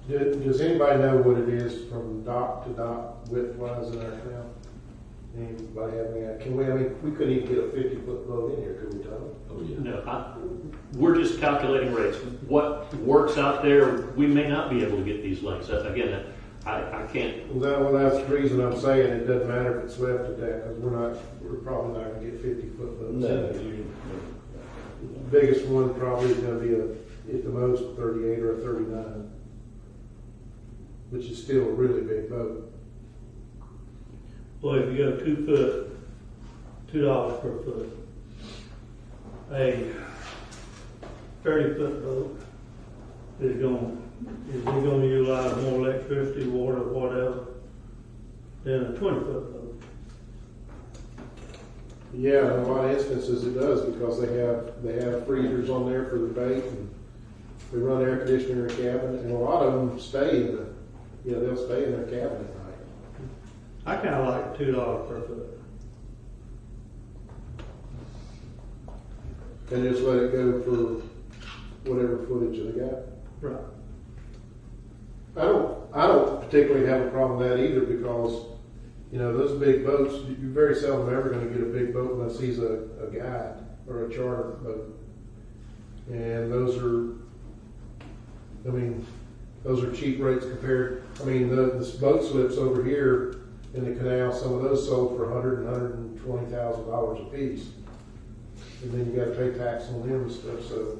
A: Does anybody know what it is from dock to dock width-wise in our town? Anybody have any, we couldn't even get a 50-foot boat in here, could we, Tom?
F: Oh, yeah.
G: No, we're just calculating rates. What works out there, we may not be able to get these lengths. Again, I can't.
A: Well, that's the reason I'm saying it doesn't matter if it's swept to deck, because we're probably not gonna get 50-foot boats.
B: No.
A: The biggest one probably is gonna be at the most 38 or a 39, which is still a really big boat.
E: Well, if you go 2 foot, $2 per foot. A 30-foot boat is gonna utilize more electricity, water, whatever, than a 20-foot boat.
A: Yeah, in a lot of instances it does, because they have freezers on there for the bait, and they run air conditioner in the cabin, and a lot of them stay in they'll stay in their cabin at night.
E: I kinda like $2 per foot.
A: And just let it go for whatever footage they got.
E: Right.
A: I don't particularly have a problem with that either, because, those big boats, you're very seldom ever gonna get a big boat unless he's a guide or a charter boat. And those are cheap rates compared, the boat slips over here in the canal, some of those sold for $120,000 a piece. And then you gotta pay tax on them and stuff, so,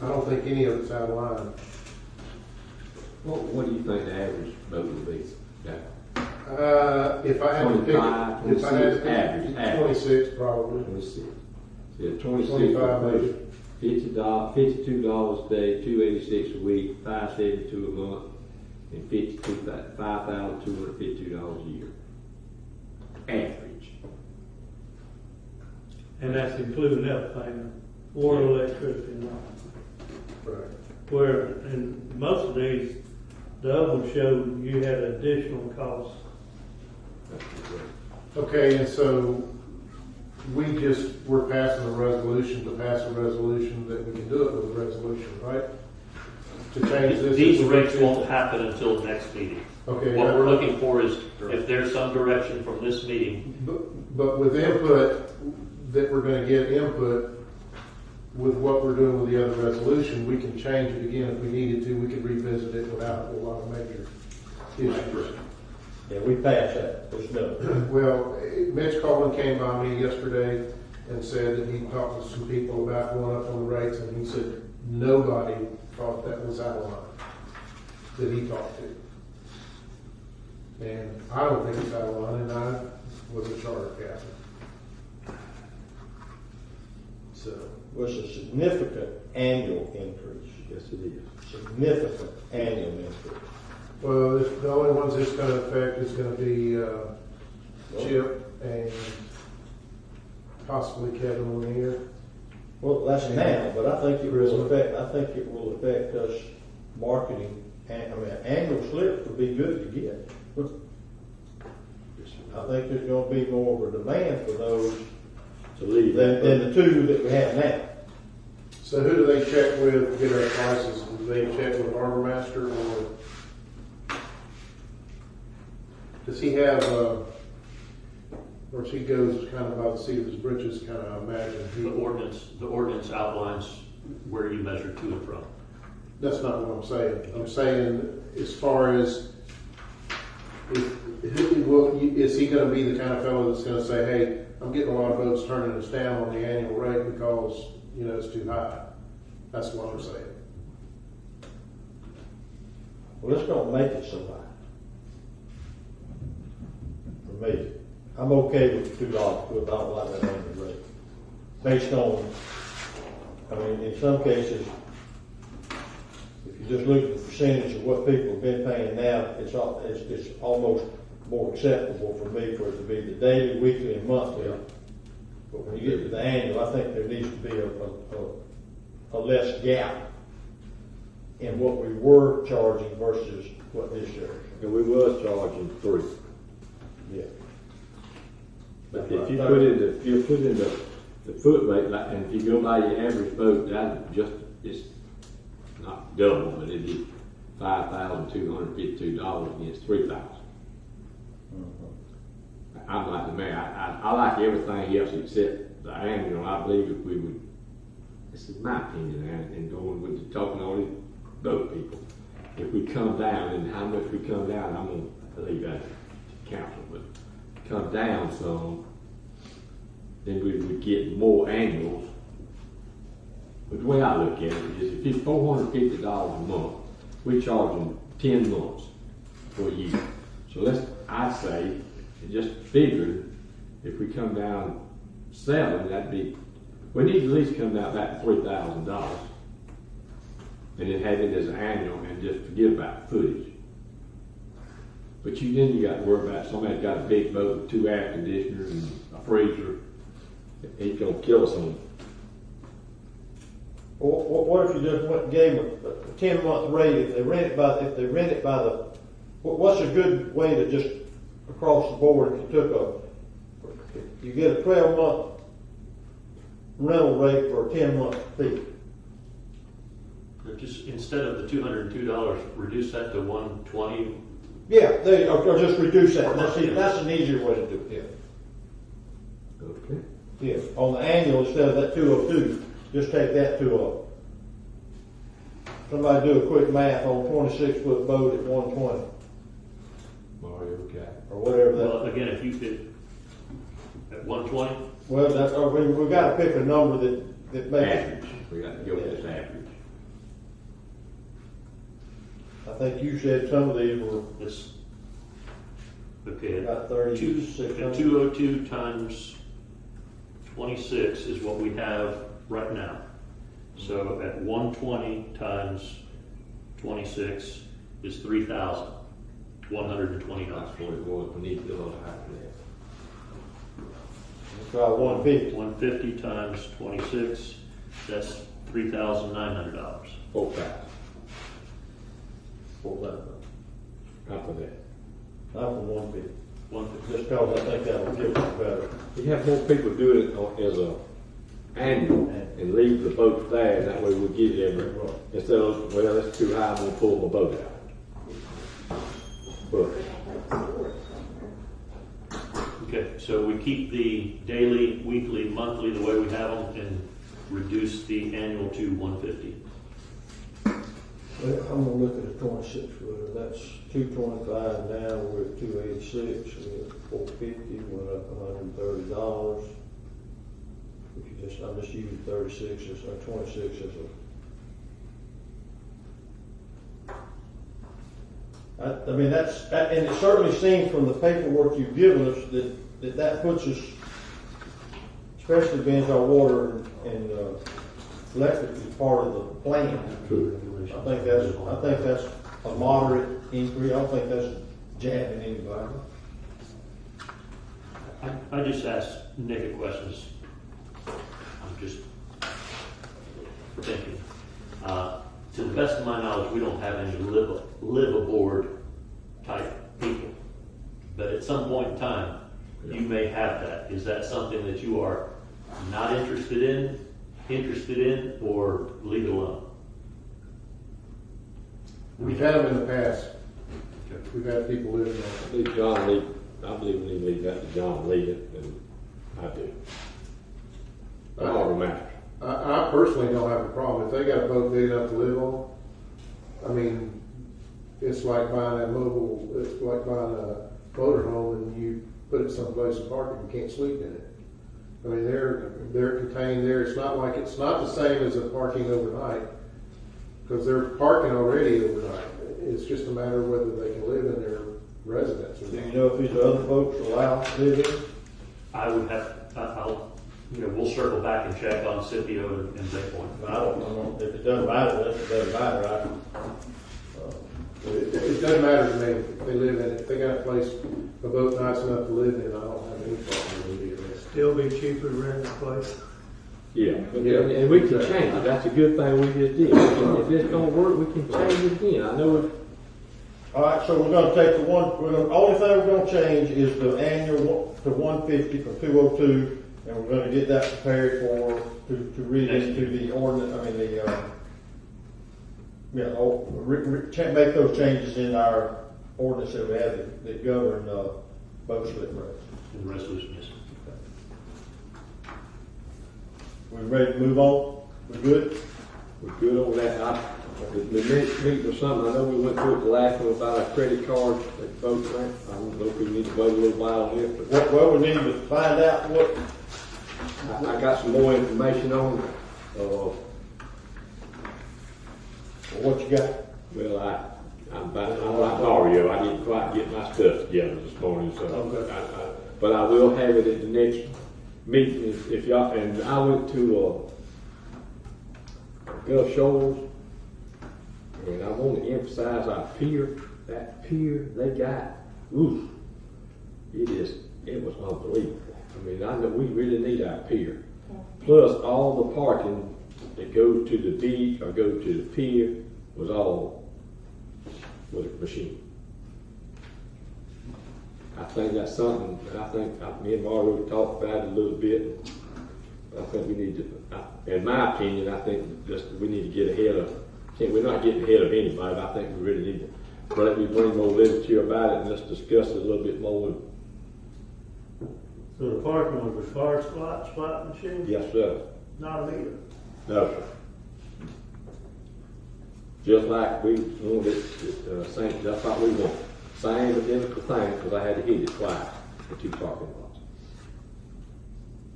A: I don't think any of it's out of line.
F: What do you think the average boat would be? Yeah.
A: If I had to pick,
F: 25, 26, average.
A: 26 probably.
F: 26. Yeah, 26.
A: 25 maybe.
F: $52 a day, $286 a week, $572 a month, and $5,252 a year. Average.
E: And that's including everything, water, electricity, and all.
A: Right.
E: Where in most of these, the other one showed you had additional costs.
A: Okay, and so we're passing a resolution to pass a resolution that we can do it with a resolution, right? To change this.
G: These rates won't happen until next meeting.
A: Okay.
G: What we're looking for is if there's some direction from this meeting.
A: But with input, that we're gonna get input with what we're doing with the other resolution, we can change it again if we needed to. We could revisit it without a whole lot of major issues.
B: Yeah, we passed that. There's no.
A: Well, Mitch Coleman came by me yesterday and said that he talked to some people about going up on the rates, and he said nobody thought that was out of line that he talked to. And I don't think it's out of line, and I was a charter captain. So.
B: Was a significant annual increase.
F: Yes, it is.
B: Significant annual increase.
A: Well, the only ones it's going to affect is going to be Chip and possibly Kevin Lanier.
B: Well, that's now, but I think it will affect. I think it will affect us marketing. Annual slips would be good to get. I think there's going to be more of a demand for those
F: to leave
B: than the two that we have now.
A: So who do they check with to get our prices? Do they check with Harbor Master, or does he have, or he goes kind of by the seat of his britches, kind of imagine?
G: The ordinance outlines where you measure to and from.
A: That's not what I'm saying. I'm saying as far as, is he going to be the kind of fellow that's going to say, hey, I'm getting a lot of boats turning us down on the annual rate because, it's too high. That's what I'm saying.
B: Well, let's don't make it so high. For me, I'm okay with $2 with not like that annual rate. Based on, in some cases, if you just look at the percentage of what people have been paying now, it's almost more acceptable for me for it to be the daily, weekly, and monthly. But when you get to the annual, I think there needs to be a less gap in what we were charging versus what this year.
F: And we was charging 3.
B: Yeah.
F: But if you put in the foot rate, like, and if you go by your average boat, that just, it's not double, but it'd be $5,252 against $3,000. I'm like the mayor, I like everything else except the annual. I believe if we would, this is my opinion, and going with the talking to all these boat people, if we come down, and how much we come down, I'm gonna leave that to council, but come down some, then we would get more annuals. But the way I look at it is if it's $450 a month, we're charging 10 months for a year. So I'd say, just figure, if we come down 7, that'd be, we need to at least come down back to $3,000. And then have it as an annual and just forget about footage. But then you got to worry about somebody's got a big boat with 2 air conditioners and a freezer. He's gonna kill us on.
B: What if you just went and gave them a 10-month rate if they rent it by the, what's a good way to just across the board, if you get a 12-month rental rate for a 10-month fee?
G: Just instead of the $202, reduce that to $120.
B: Yeah, or just reduce that. That's an easier way to do it.
F: Okay.
B: Yeah, on the annual instead of that 202, just take that to somebody do a quick math on 26-foot boat at 120
F: Mario, okay.
B: or whatever that.
G: Well, again, if you could, at 120?
B: Well, we've got to pick a number that makes
F: Average. We got to go with this average.
B: I think you said some of these were
G: Okay.
B: about 3600.
G: 202 times 26 is what we have right now. So at 120 times 26 is $3,120.
F: That's what it was. We need to do a little higher than that.
B: Let's try 150.
G: 150 times 26, that's $3,900.
F: 4,000.
B: Not
F: for that.
B: Not for 150.
G: 150.
B: Just because I think that will give us better.
F: You have more people do it as a annual and leave the boats there, and that way we'll get it every month. Instead of, well, that's too high, I'm gonna pull my boat out. But
G: Okay, so we keep the daily, weekly, monthly the way we have them and reduce the annual to 150.
B: Well, I'm gonna look at a 26 footer. That's 225 now. We're at 286. We're at 450. Went up $130. If you I'm just using 36 or 26 as a. I mean and it certainly seems from the paperwork you've given us that puts us, especially being our water and electric is part of the plan. I think that's a moderate increase. I don't think that's jabbing anybody.
G: I just asked Nick a question. I'm just thinking. To the best of my knowledge, we don't have any live aboard type people. But at some point in time, you may have that. Is that something that you are not interested in, or leave it alone?
A: We've had them in the past. We've had people living on it.
F: I believe we need to leave that to John lead it, and I do. Automatic.
A: I personally don't have a problem. If they got a boat big enough to live on, I mean, it's like buying it's like buying a motorhome and you put it someplace and park it and you can't sleep in it. I mean, they're contained there. It's not the same as a parking overnight, because they're parking already overnight. It's just a matter of whether they can live in their residence or
B: Do
A: not.
B: you know if these other folks allowed to live in?
G: I would have, we'll circle back and check on Scipio and Bay Point.
B: I don't know. If it doesn't matter, then it doesn't matter.
A: It doesn't matter to me if they live in it. If they got a place, a boat nice enough to live in, I don't have any problem with it.
E: Still be cheaper to rent a place.
F: Yeah, and we can change it. That's a good thing we just did. If it's gonna work, we can change it again. I know it.
B: All right, so we're gonna take the only thing we're gonna change is the annual to 150 from 202, and we're gonna get that prepared to read into the ordinance, make those changes in our ordinance that we have that govern, boat slip rates.
G: And the resolution, yes.
B: We ready to move on? We good?
F: We're good on that. The next meeting or something, I know we went through it the last one about our credit cards at boat ramp. I don't know if we need to wait a little while on it, but.
B: Well, we need to find out what.
F: I got some more information on it.
B: What you got?
F: Well, I'm like Mario. I didn't quite get my stuff together this morning, so.
B: Okay.
F: But I will have it at the next meeting if y'all, and I went to, Gulf Shores, and I want to emphasize our pier. That pier they got, oof, it was unbelievable. I mean, I know we really need our pier. Plus all the parking that goes to the beach or go to the pier was all with a machine. I think that's something, and I think me and Mario talked about it a little bit. I think we need to, in my opinion, I think we need to get ahead of, we're not getting ahead of anybody, but I think we really need to bring more literature about it and let's discuss it a little bit more.
E: So the parking was required slot machine?
F: Yes, sir.
E: Not a meter?
F: No, sir. Just like we wanted same, that's what we want. Same identical thing, because I had to hit it twice for 2 parking lots.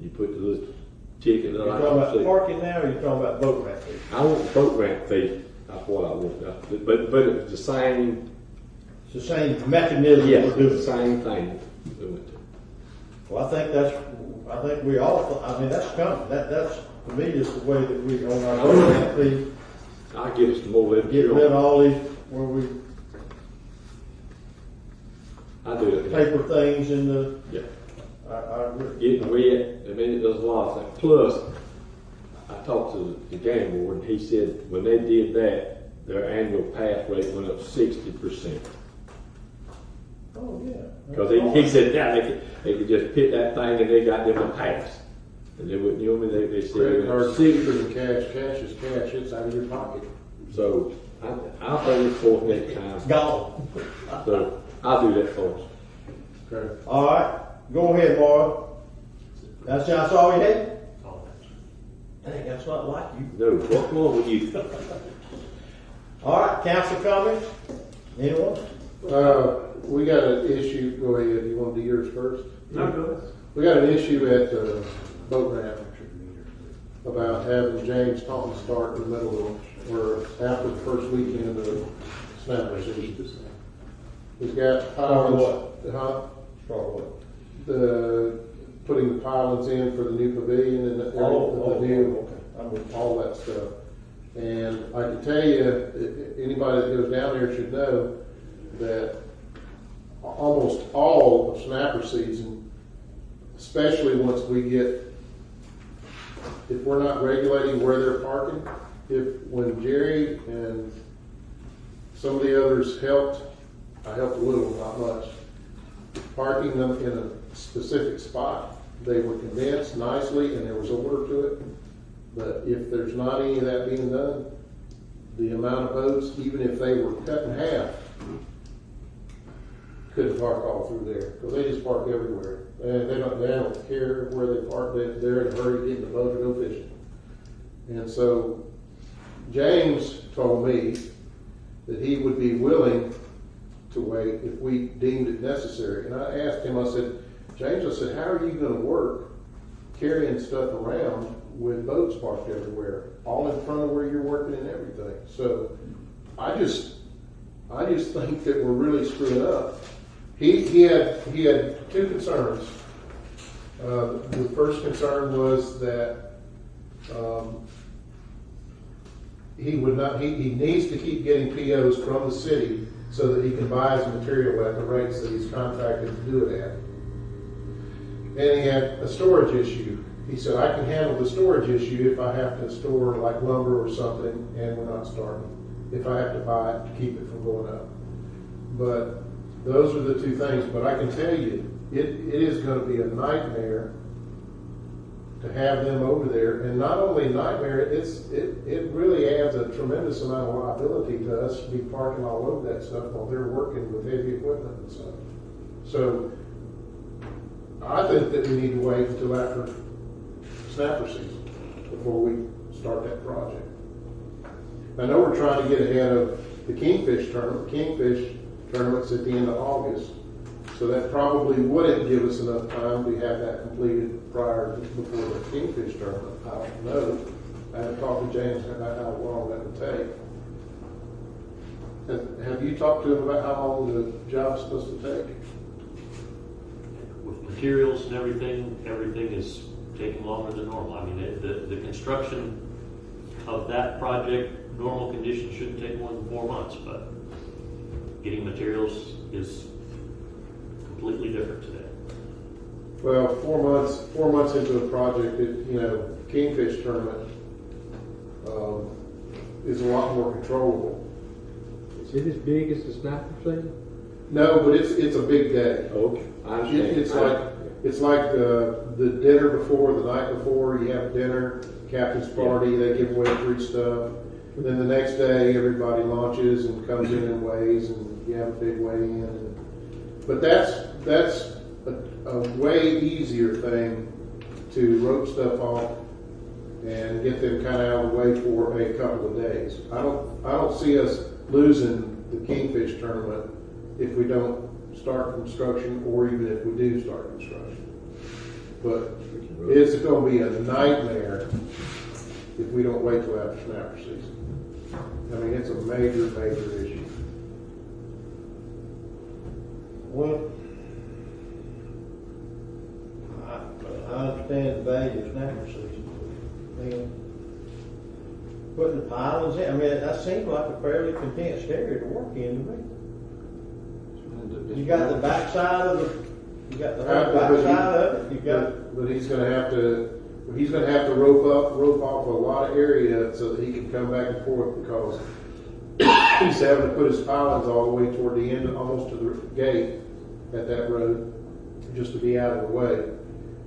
F: You put the little ticket that
B: You
F: I
B: talking about
F: see.
B: parking now, or you talking about boat ramp fee?
F: I want the boat ramp fee. That's what I want. But it's the same.
B: It's the same mechanism
F: Yes,
B: we're doing.
F: it's the same thing.
B: Well, I think we all, that's coming. That's, to me, is the way that we, on our boat ramp fee,
F: I'll give us some more literature.
B: get rid of all these, where we
F: I do it.
B: paper things in the,
F: Yeah.
B: I agree.
F: Getting wet, I mean, it does a lot of things. Plus, I talked to the game board, and he said when they did that, their annual pass rate went up 60%.
B: Oh, yeah.
F: Because he said, yeah, they could just hit that thing and they got them a pass. And they wouldn't, you know what I mean? They said,
A: Credit card's cheaper than cash. Cash is cash. It's out of your pocket.
F: so I'll bring it forth next time.
B: Gone.
F: So I'll do that for us.
A: Okay.
B: All right, go ahead, Maura. That's all you had? Dang, that's not like you.
F: No, what's wrong with you?
B: All right, council comments? Anyone?
A: We got an issue. Go ahead. You want to do yours first?
E: No, go ahead.
A: We got an issue at the boat ramp about having James Taunton start in the middle of, or after the first weekend of snapper season. He's got pylons.
B: Start what?
A: The putting the pylons in for the new pavilion and the new, all that stuff. And I can tell you, anybody that goes down there should know that almost all of snapper season, especially once we get, if we're not regulating where they're parking, when Jerry and some of the others helped, I helped a little, not much, parking them in a specific spot, they were condensed nicely and there was order to it. But if there's not any of that being done, the amount of boats, even if they were cut in half, couldn't park all through there, because they just park everywhere. And they don't care where they park, they're in a hurry to get in the boat or go fishing. And so James told me that he would be willing to wait if we deemed it necessary. And I asked him, I said, James, I said, how are you going to work carrying stuff around with boats parked everywhere, all in front of where you're working and everything? So I just think that we're really screwing up. He had 2 concerns. The first concern was that he needs to keep getting POs from the city so that he can buy his material at the rates that he's contracted to do it at. And he had a storage issue. He said, I can handle the storage issue if I have to store like lumber or something and we're not starting. If I have to buy it to keep it from going up. But those are the two things. But I can tell you, it is going to be a nightmare to have them over there. And not only nightmare, it really adds a tremendous amount of liability to us to be parking all over that stuff while they're working with heavy equipment and stuff. So I think that we need to wait until after snapper season before we start that project. I know we're trying to get ahead of the Kingfish tournament. Kingfish tournament's at the end of August. So that probably wouldn't give us enough time to have that completed before the Kingfish tournament. I don't know. I haven't talked to James about how long that would take. Have you talked to him about how long the job's supposed to take?
G: With materials and everything is taking longer than normal. I mean, the construction of that project, normal conditions shouldn't take more than 4 months, but getting materials is completely different today.
A: Well, 4 months into a project, Kingfish tournament is a lot more controllable.
F: Is it as big as the snapper season?
A: No, but it's a big day.
F: Okay, I understand.
A: It's like the dinner before, the night before. You have dinner, captain's party. They give away free stuff. And then the next day, everybody launches and comes in and weighs, and you have a big weigh-in. But that's a way easier thing to rope stuff off and get them kind of out of the way for a couple of days. I don't see us losing the Kingfish tournament if we don't start construction, or even if we do start construction. But it's going to be a nightmare if we don't wait till after snapper season. I mean, it's a major issue.
B: Well, I understand the value of snapper season. Putting the pilings in, I mean, that seems like a fairly condensed area to work in to me. You got the backside of you got the whole backside of it.
A: But he's going to have to rope off a lot of area so that he can come back and forth, because he's having to put his pilings all the way toward the end, almost to the gate at that road, just to be out of the way.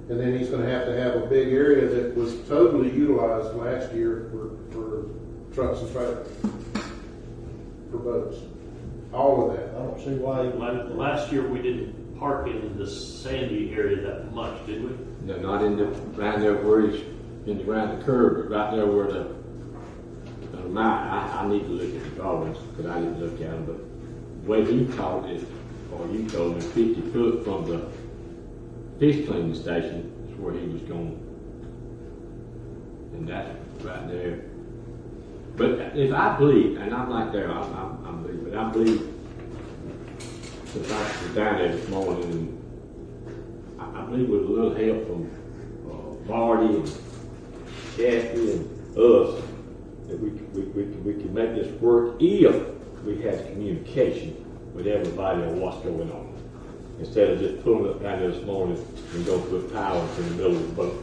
A: And then he's going to have a big area that was totally utilized last year for trucks and trailers, for boats. All of that.
B: I don't see why.
G: Last year we didn't park in the sandy area that much, did we?
F: No, not in right there where he's around the curve, but right there where I need to look at the drawings, because I didn't look at them, but the way he taught it, or you told me, 50 foot from the fish cleaning station is where he was going. And that's right there. But if I believe, and I'm not there, I'm believe, but I believe, since I was down there this morning, and I believe with a little help from Marty and Kathy and us, that we can make this work if we had communication with everybody on what's going on, instead of just pulling up down there this morning and go put power in the middle of the boat.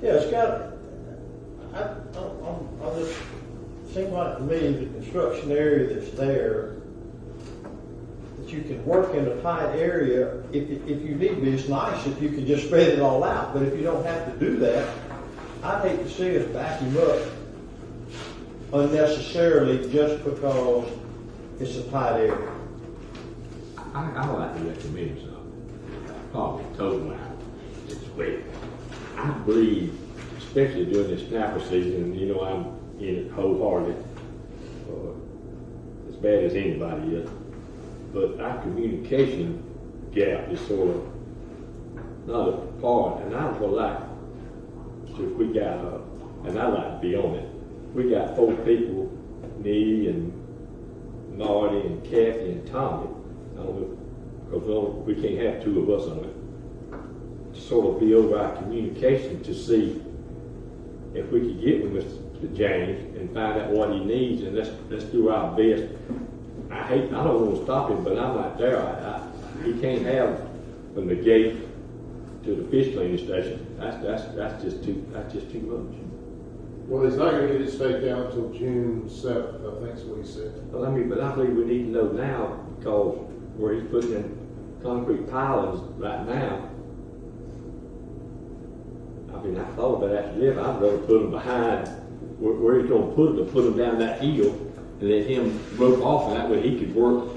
B: Yeah, it's got. I just seems like to me the construction area that's there, that you can work in a tight area. If you need to, it's nice if you can just spread it all out. But if you don't have to do that, I'd hate to see us back him up unnecessarily just because it's a tight area.
F: I like to recommend something. Probably totally it's way. I believe, especially during this snapper season, I'm in it wholehearted, as bad as anybody is. But our communication gap is sort of not a part, and I would like to, if we got, and I'd like to be on it. We got 4 people, me and Marty and Kathy and Tommy. I don't know, because we can't have 2 of us on it. To sort of be over our communication to see if we could get with Mr. James and find out what he needs, and let's do our best I don't want to stop him, but I'm not there. He can't have from the gate to the fish cleaning station. That's just too much.
A: Well, he's not gonna get it staked out until June 7th, I think is what he said.
F: Well, but I believe we need to know now because where he's putting in concrete pilings right now. I mean, I thought about that live. I'd rather put them behind where he's going to put them, to put them down that hill and let him rope off, and that way he could work.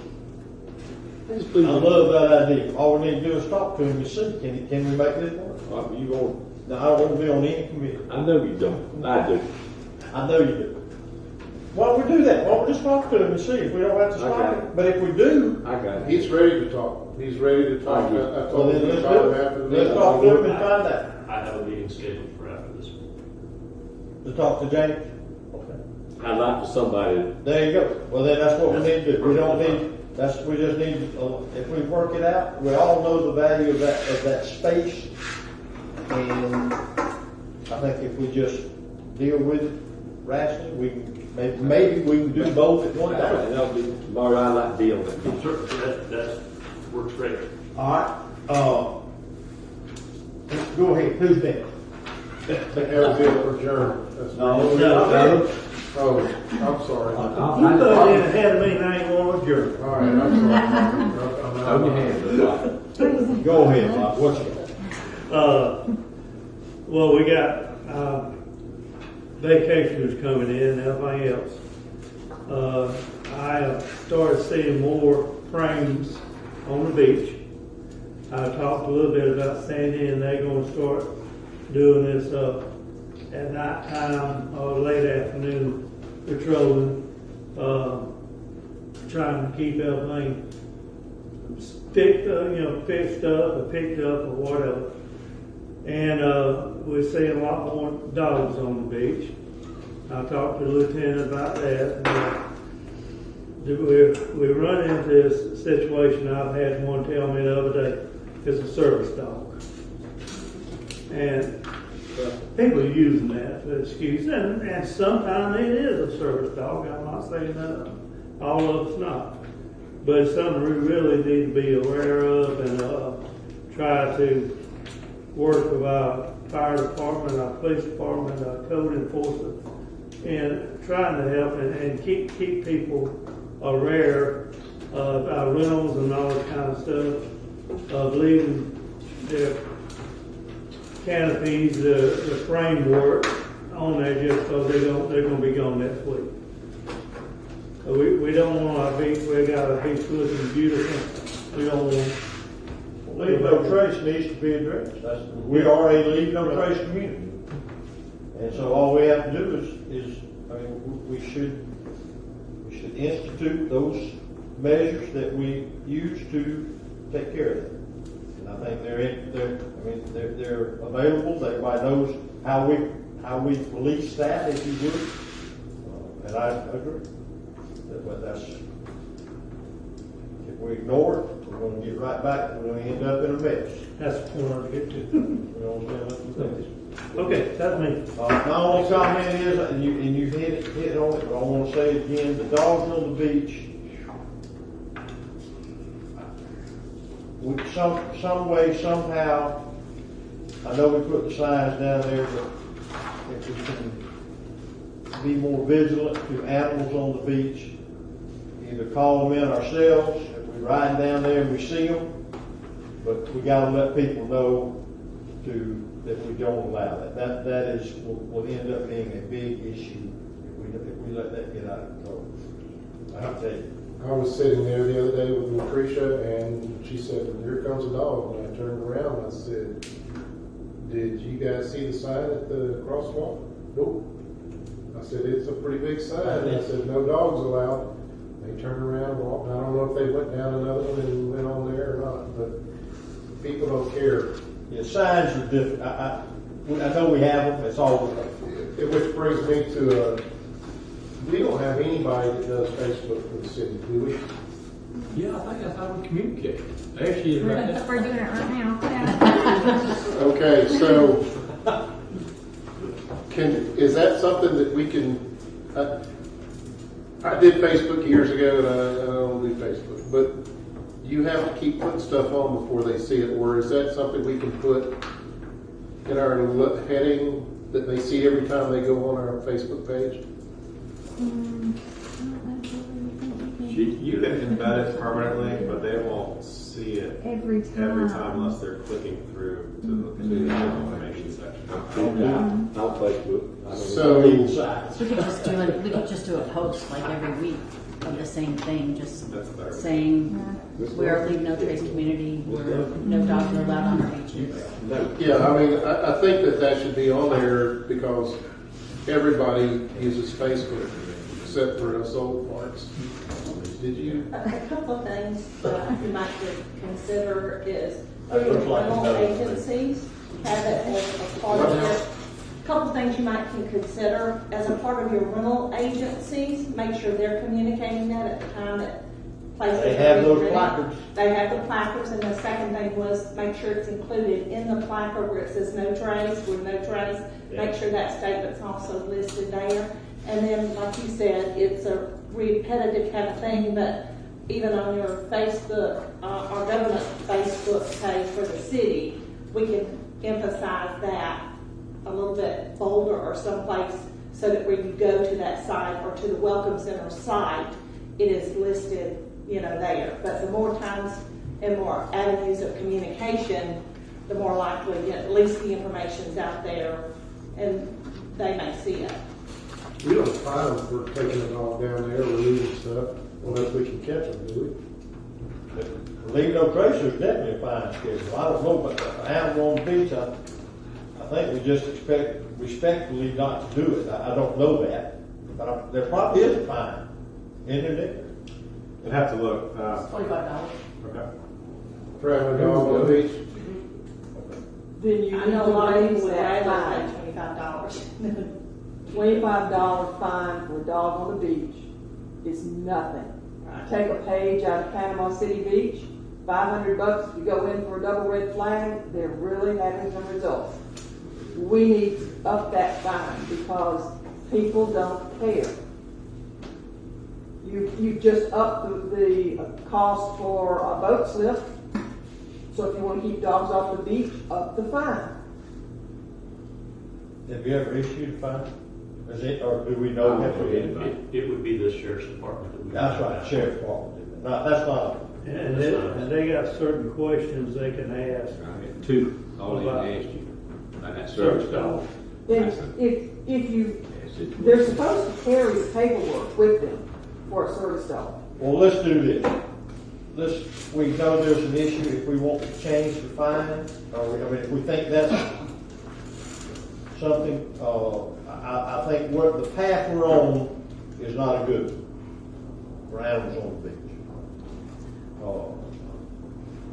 B: I love that idea. All we need to do is talk to him and see, can we make this work?
F: You going?
B: No, I don't want to be on any committee.
F: I know you don't. I do.
B: I know you do. Why don't we do that? Why don't we just talk to him and see if we don't have to stop
F: Okay.
B: him? But if we do,
F: I got it.
A: He's ready to talk. He's ready to talk. I
B: well,
A: told
B: then
A: him to
B: let's
A: call
B: do
A: him
B: it.
A: after the
B: Let's
A: meeting.
B: talk to him and find out.
G: I have a meeting scheduled for after this one.
B: To talk to James? Okay.
F: I'd like for somebody.
B: There you go. Well, then that's what we need to do. We don't need, we just need, if we work it out, we all know the value of that space. And I think if we just deal with it rationally, we can, maybe we can do both at one time.
F: That'll be tomorrow. I'd like to deal with it.
G: Sure, that works great.
B: All right, go ahead, who's next?
A: That was it for adjourn. That's
B: No.
A: Oh, I'm sorry.
E: You put in ahead of me and I ain't going to adjourn.
A: All right, I'm sorry.
F: Hold your hand.
B: Go ahead, Bob, what you got?
E: Well, we got vacationers coming in and everything else. I have started seeing more frames on the beach. I talked a little bit about Sandy, and they're going to start doing this at night time or late afternoon patrolling, trying to keep everything fixed up or picked up or whatever. And we're seeing a lot more dogs on the beach. I talked to the lieutenant about that. We run into this situation. I've had one tell me the other day, it's a service dog. And people are using that for excuse, and sometimes it is a service dog. I'm not saying that all of it's not. But it's something we really need to be aware of and try to work with our fire department, our police department, our code enforcement, and trying to help and keep people aware of our rentals and all that kind of stuff, of leaving their canopies, the framework on there just so they're going to be gone next week. We don't want our beach, we got our beach looking beautiful. We don't want.
B: Leave no trace needs to be addressed. We are a leave no trace community. And so all we have to do is we should institute those measures that we use to take care of them. And I think they're available. Everybody knows how we police that, if you would. And I agree. But that's, if we ignore it, we're going to get right back. We're going to end up in a mess.
E: That's the point I want to get to.
B: We're going to end up in a mess.
E: Okay, that's me.
B: My only comment is, and you hit on it, but I want to say it again, the dogs on the beach, with some way, somehow, I know we put the signs down there, but if we can be more vigilant to animals on the beach, either call them in ourselves, if we ride down there and we see them, but we got to let people know that we don't allow that. That will end up being a big issue if we let that get out of control. I'll tell you.
A: I was sitting there the other day with Lucretia, and she said, "Here comes a dog." And I turned around and I said, "Did you guys see the sign at the crosswalk?" "Nope." I said, "It's a pretty big sign." I said, "No dogs allowed." They turned around and walked. I don't know if they went down another one and went on there or not, but people don't care.
B: Yeah, signs are different. I know we have them. It's all.
A: Which brings me to, we don't have anybody that does Facebook for the city, do we?
F: Yeah, I think that's how we communicate. There she is right there.
C: We're doing it right now.
A: Okay, so is that something that we can, I I did Facebook years ago, and I don't do Facebook, but you have to keep putting stuff on before they see it, or is that something we can put in our heading that they see every time they go on our Facebook page?
O: You can embed it permanently, but they won't see it
C: Every time.
O: unless they're clicking through to the information section.
F: On Facebook. I mean,
A: So,
P: We could just do a post like every week of the same thing, just
O: That's better.
P: saying we are Leave No Trace community, where no dogs are allowed on our beaches.
A: yeah, I mean, I think that should be on there because everybody uses Facebook except for us old parts. Did you?
K: A couple of things that you might consider is for your rental agencies, have it as a part of your, couple things you might can consider as a part of your rental agencies, make sure they're communicating that at the time that places
B: They
K: are
B: have
K: being
B: those
K: rented.
B: placards.
K: They have the placards, and the second thing was make sure it's included in the placard where it says no trays, with no trays. Make sure that statement's also listed there. And then, like you said, it's a repetitive kind of thing, but even on your Facebook, our government Facebook page for the city, we can emphasize that a little bit bolder or someplace so that when you go to that site or to the Welcome Center site, it is listed, there. But the more times and more avenues of communication, the more likely, at least the information's out there and they may see it.
A: We don't fine them for taking it all down there or leaving stuff unless we can catch them, do
B: Leave No Trace is definitely a fine schedule. I don't know, but the animal on the beach, I think we just expect respectfully not to do it. I don't know that, but there probably is a fine. Isn't there?
O: I'd have to look.
L: $25.
O: Okay.
A: we? Traveling dog on the beach?
D: Then you
K: I
D: need
K: know a
D: to
K: lot of
D: raise
K: people would
D: that
K: rather
D: fine.
K: pay $25.
D: $25 fine for a dog on the beach is nothing. Take a page out of Panama City Beach, $500 if you go in for a double red flag, they're really having some results. We need to up that fine because people don't care. You just up the cost for a boat slip. So if you want to keep dogs off the beach, up the fine.
B: Have you ever issued a fine? Is it, or do we know?
G: It would be the sheriff's department that would.
B: That's right, sheriff's department. That's not.
E: And they got certain questions they can ask.
F: Two, all they can ask you. And that service dog.
D: Then they're supposed to carry the paperwork with them for a service dog.
B: Well, let's do this. We know there's an issue if we want to change the fine, if we think that's something, I think the path we're on is not a good one for animals on the beach.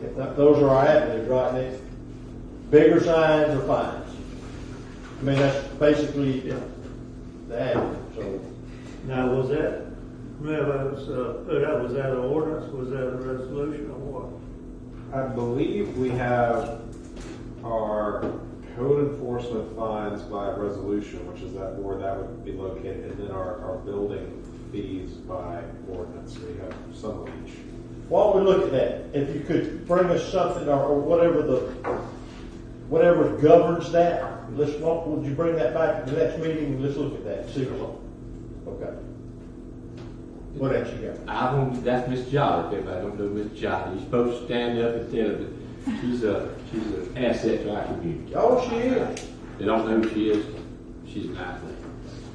B: If those are our avenues right next, bigger signs or fines. I mean, that's basically the avenue, so.
E: Now, was that an ordinance, was that a resolution or what?
O: I believe we have our code enforcement fines by resolution, which is that where that would be located, and then our building fees by ordinance. We have some of each.
B: While we look at that, if you could bring us something or whatever governs that, would you bring that back to the next meeting and let's look at that? See. Okay. What else you got?
F: That's Miss Jolly. If everybody don't know Miss Jolly, you're supposed to stand up and tell her that she's an asset to our community.
B: Oh, she is.
F: They don't know who she is. She's an athlete.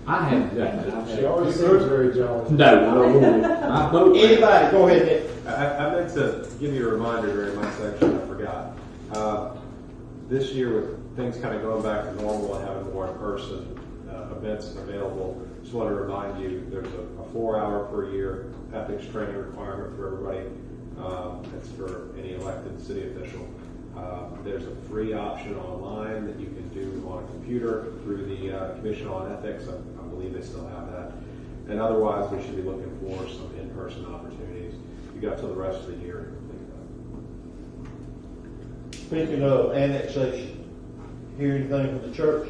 F: I have nothing.
A: She always seems very jolly.
F: No.
B: Anybody, go ahead, Nick.
O: I meant to give you a reminder during my section, I forgot. This year, with things kind of going back to normal and having more in-person events available, just want to remind you there's a 4-hour per year ethics training requirement for everybody. It's for any elected city official. There's a free option online that you can do on a computer through the Commission on Ethics. I believe they still have that. And otherwise, we should be looking for some in-person opportunities. You got till the rest of the year to complete that.
B: Speaking of annexation, hear anything from the church?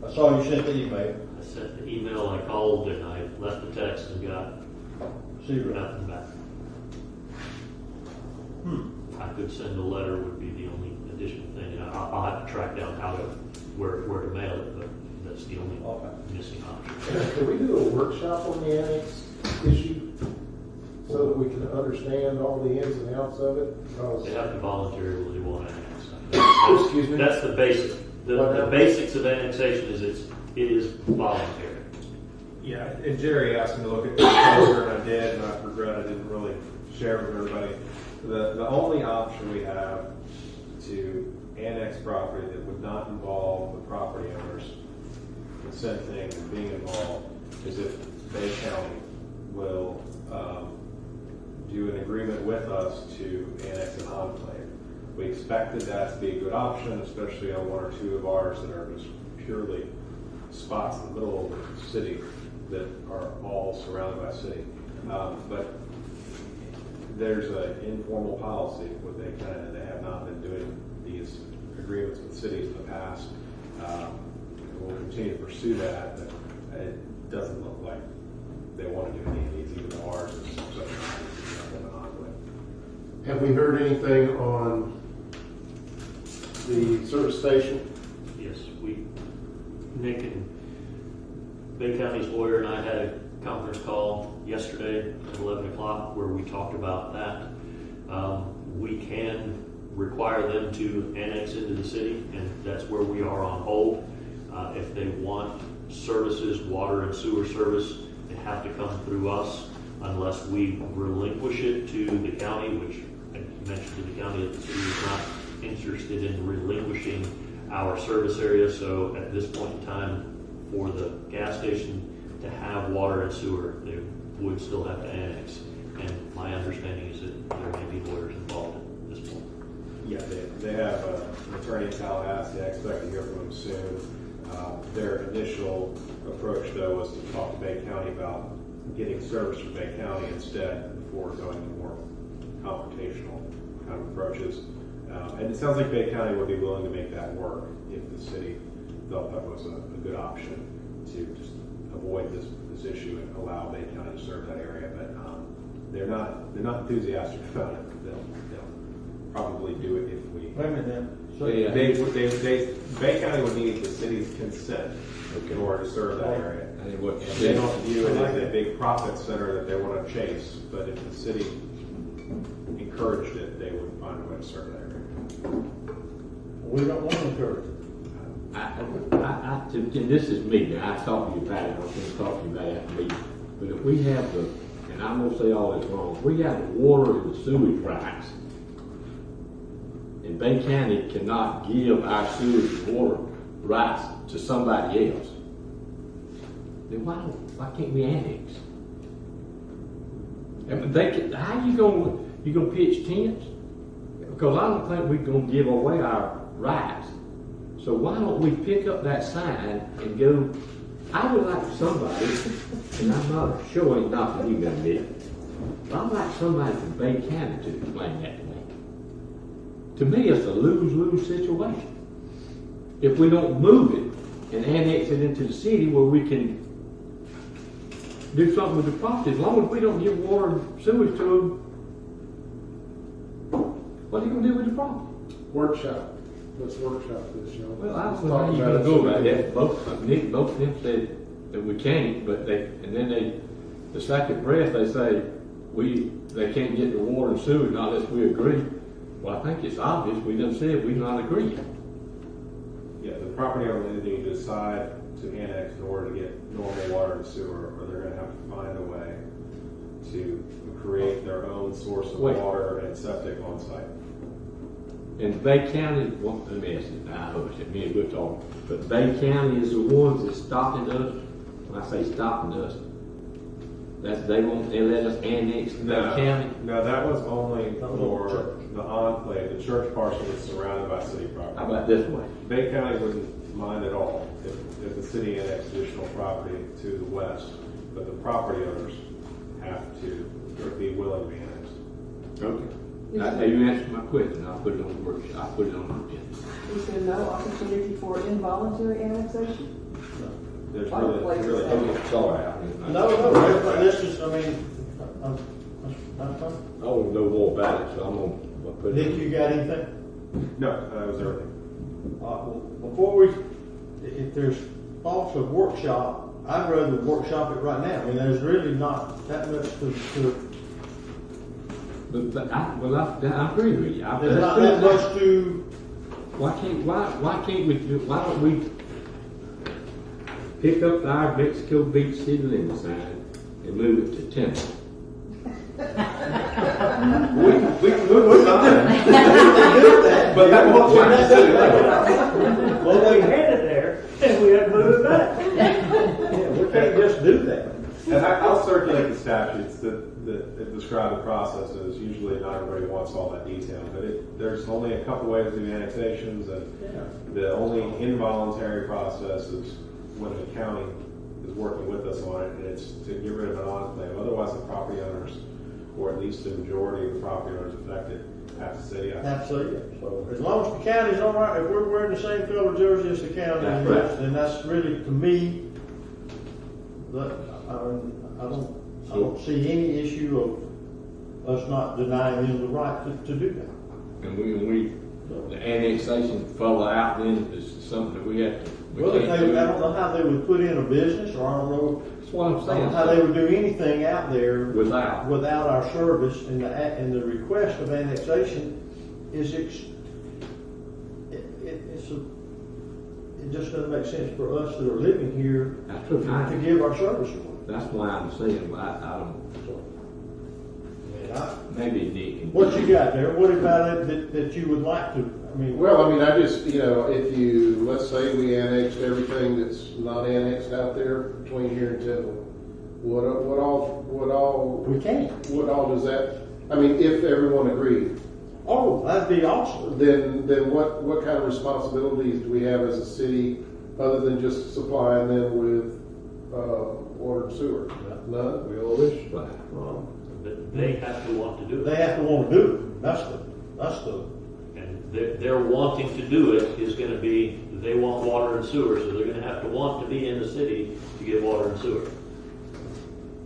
B: I saw you sent the email.
K: I
G: sent the email, I called, and I left the text and got nothing back. I could send a letter would be the only additional thing, and I'll have to track down where to mail it, but that's the only missing option.
A: Can we do a workshop on the annex issue so that we can understand all the ins and outs of it? Because
G: They have to voluntarily want to annex.
A: Excuse me?
G: That's the basic. The basics of annexation is it is voluntary.
O: Yeah, and Jerry asked me to look at the proposal, and I did, and I regret I didn't really share it with everybody. The only option we have to annex property that would not involve the property owners consenting and being involved is if Bay County will do an agreement with us to annex an enclave. We expected that to be a good option, especially on one or two of ours that are just purely spots in the middle of the city that are all surrounded by city. But there's an informal policy with Bay County, and they have not been doing these agreements with cities in the past. We'll continue to pursue that, but it doesn't look like they want to do any of these, even though ours is such an enclave.
A: have we heard anything on the service station?
G: Yes, Nick and Bay County's lawyer and I had a conference call yesterday at 11 o'clock where we talked about that. We can require them to annex into the city, and that's where we are on hold. If they want services, water and sewer service, they have to come through us unless we relinquish it to the county, which I mentioned to the county that the city is not interested in relinquishing our service area. So at this point in time, for the gas station to have water and sewer, they would still have to annex. And my understanding is that there may be lawyers involved at this point.
O: Yeah, they have an attorney in Tallahassee. I expect to hear from them soon. Their initial approach, though, was to talk to Bay County about getting service from Bay County instead before going to more confrontational kind of approaches. And it sounds like Bay County would be willing to make that work if the city felt that was a good option to just avoid this issue and allow Bay County to serve that area. But they're not enthusiastic about it. They'll probably do it if we.
B: Wait a minute then. So
O: Bay County would need the city's consent in order to serve that area. And they don't view it as a big profit center that they want to chase, but if the city encouraged it, they would find a way to serve that area.
B: We don't want to encourage it.
F: And this is me, I talked to you about it, I was going to talk to you about it after the meeting. But if we have and I'm going to say all this wrong, if we have the water and the sewage rights, and Bay County cannot give our sewage and water rights to somebody else, then why can't we annex? And how you gonna pitch tents? Because I don't think we're gonna give away our rights. So why don't we pick up that sign and go? I would like somebody, and I'm not showing nothing you gonna be, but I'd like somebody from Bay County to explain that to me. To me, it's a lose-lose situation. If we don't move it and annex it into the city where we can do something with the property, as long as we don't give water and sewage to them, what are you going to do with the property?
A: Workshop. Let's workshop this, y'all.
F: Well, I don't know how you're going to go about that. Both of them said that we can't, but the second breath, they say they can't get the water and sewage unless we agree. Well, I think it's obvious. We just said we're not agreeing.
O: Yeah, the property owner will need to decide to annex in order to get normal water and sewer, or they're going to have to find a way to create their own source of water and septic on site.
F: And Bay County, well, let me ask you, I know it's me and we're talking, but Bay County is the ones that's stopping us. When I say stopping us, they let us annex Bay County.
O: No, that was only for the enclave, the church parcel that's surrounded by city property.
F: How about this way?
O: Bay County wouldn't mind at all if the city annexed additional property to the west, but the property owners have to be willing to be annexed.
F: Okay. Now you answered my question. I'll put it on the workshop. I'll put it on the agenda.
D: Is there no opportunity for involuntary annexation?
O: there's
D: Other
O: really,
D: places
O: really.
D: have-
F: Sorry.
B: No, this is, I mean, that's fine.
F: I want to know more about it, so I'm gonna put it.
B: Nick, you got anything?
O: No, that was everything.
B: Well, before we, if there's thoughts of workshop, I'd rather workshop it right now. I mean, there's really not that much to
F: But I agree with you.
B: there's not that much to,
F: Why can't we do, why don't we pick up our Mexico Beach city limit sign and move it to 10?
O: We can move it on. But that won't change the city limit.
E: Well, we had it there, and we had to move it back.
B: yeah, we can't just do that.
O: And I'll circulate the statutes that describe the processes. Usually not everybody wants all that detail, but there's only a couple ways to do annexations, and the only involuntary process is when the county is working with us on it, and it's to get rid of an enclave. Otherwise, the property owners, or at least the majority of the property owners affected, have to say yes.
B: Absolutely. So as long as the county's all right, if we're wearing the same color jersey as the county,
F: That's right.
B: then that's really, to me, I don't see any issue of us not denying them the right to do that.
F: And the annexation further out then is something that we have to,
B: Well, I don't know how they would put in a business, or I don't know,
F: that's what I'm
B: I don't
F: saying.
B: know how they would do anything out there
F: Without
B: our service, and the request of annexation is it just doesn't make sense for us that are living here
F: That's what
B: to give our service away.
F: That's why I'm saying, I don't, maybe Nick can.
B: What you got there? What about it that you would like to? I mean,
A: Well, I mean, I just, if you, let's say we annexed everything that's not annexed out there between here and Temple, what all
B: we can't.
A: what all does that, I mean, if everyone agreed,
B: Oh, that'd be awesome.
A: then what kind of responsibilities do we have as a city other than just supplying them with water and sewer? None?
F: We always supply.
G: But they have to want to do it.
B: They have to want to do it. That's the.
G: And their wanting to do it is gonna be, they want water and sewer, so they're gonna have to want to be in the city to get water and sewer.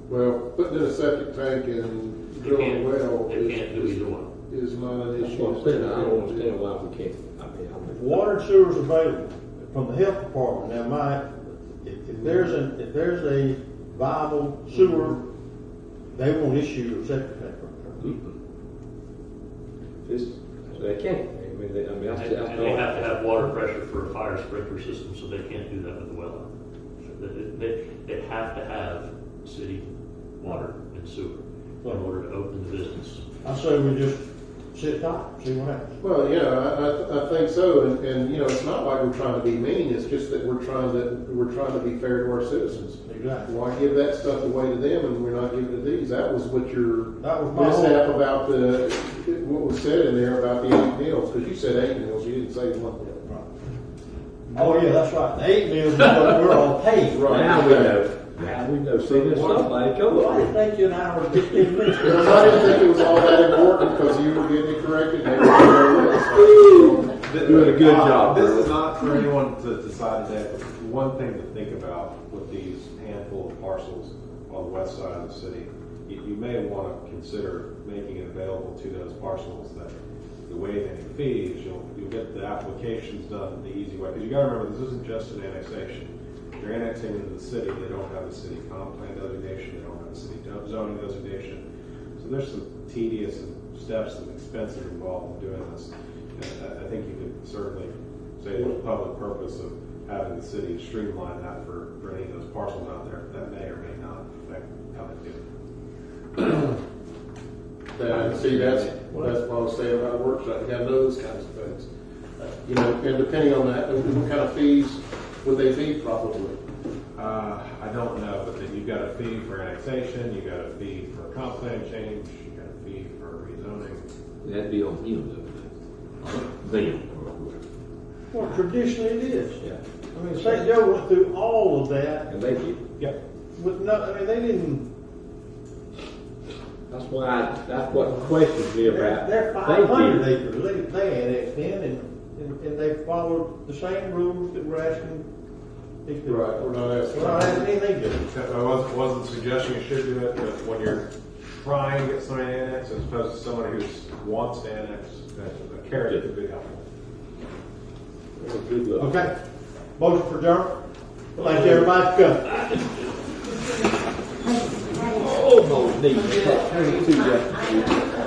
A: Well, putting in a septic tank and
G: They
A: drilling a
G: can't,
A: well
G: they can't do either one.
A: is not an
F: That's
A: issue.
F: what I'm saying, I don't understand why we can't.
B: If water and sewer is available from the health department. Now, if there's a viable sewer, they won't issue a septic tank.
F: They can't.
G: And they have to have water pressure for a fire sprinkler system, so they can't do that with the well. So they have to have city water and sewer in order to open the business.
B: I say we just sit tight, see what happens.
A: Well, yeah, I think so, and it's not like we're trying to be mean. It's just that we're trying to be fair to our citizens.
B: Exactly.
A: Why give that stuff away to them and we're not giving it to these? That was what your
B: That was my
A: mishap
B: whole.
A: about what was said in there about the 8 meals, because you said 8 meals, you didn't say 1 meal.
B: Oh yeah, that's right. The 8 meals is what we're all paying.
A: Right.
F: Now we know. Now we know. See, there's somebody come
B: Well, I
F: up.
B: think you an hour and 15 minutes.
A: Because I didn't think it was all that important because you were getting it corrected. And everything
F: Doing a good job,
O: This
F: Earl.
O: is not for anyone to decide today, but one thing to think about with these handful of parcels on the west side of the city, you may want to consider making it available to those parcels that the waive any fees, you'll get the applications done the easy way. Because you got to remember, this isn't just an annexation. You're annexing into the city, they don't have a city comp plan designation, they don't have a city zoning designation. So there's some tedious steps and expenses involved in doing this. And I think you could certainly say the public purpose of having the city streamline that for any of those parcels out there, that may or may not affect how they do it.
A: See, that's what I was saying about a workshop. You got to know those kinds of things. And depending on that, what kind of fees would they be probably?
O: I don't know, but then you've got a fee for annexation, you've got a fee for comp plan change, you've got a fee for rezoning.
F: That'd be on him, though. Them.
B: Well, traditionally it is.
F: Yeah.
B: I mean, St. Joe went through all of that
F: And they keep.
O: Yep.
B: with no, I mean, they didn't,
F: That's what questions me about.
B: they're
F: They
B: 500
F: did.
B: acres. They annexed in and they followed the same rules that we're asking
A: Right, we're not asking.
O: Well, I mean, they do. I wasn't suggesting you should do it, but when you're trying to get somebody to annex, as opposed to somebody who wants to annex, a carrot could be helpful.
F: Good luck.
B: Okay. Motion for adjournment. Thank you, everybody, for coming.
F: Oh, no, need to talk to you.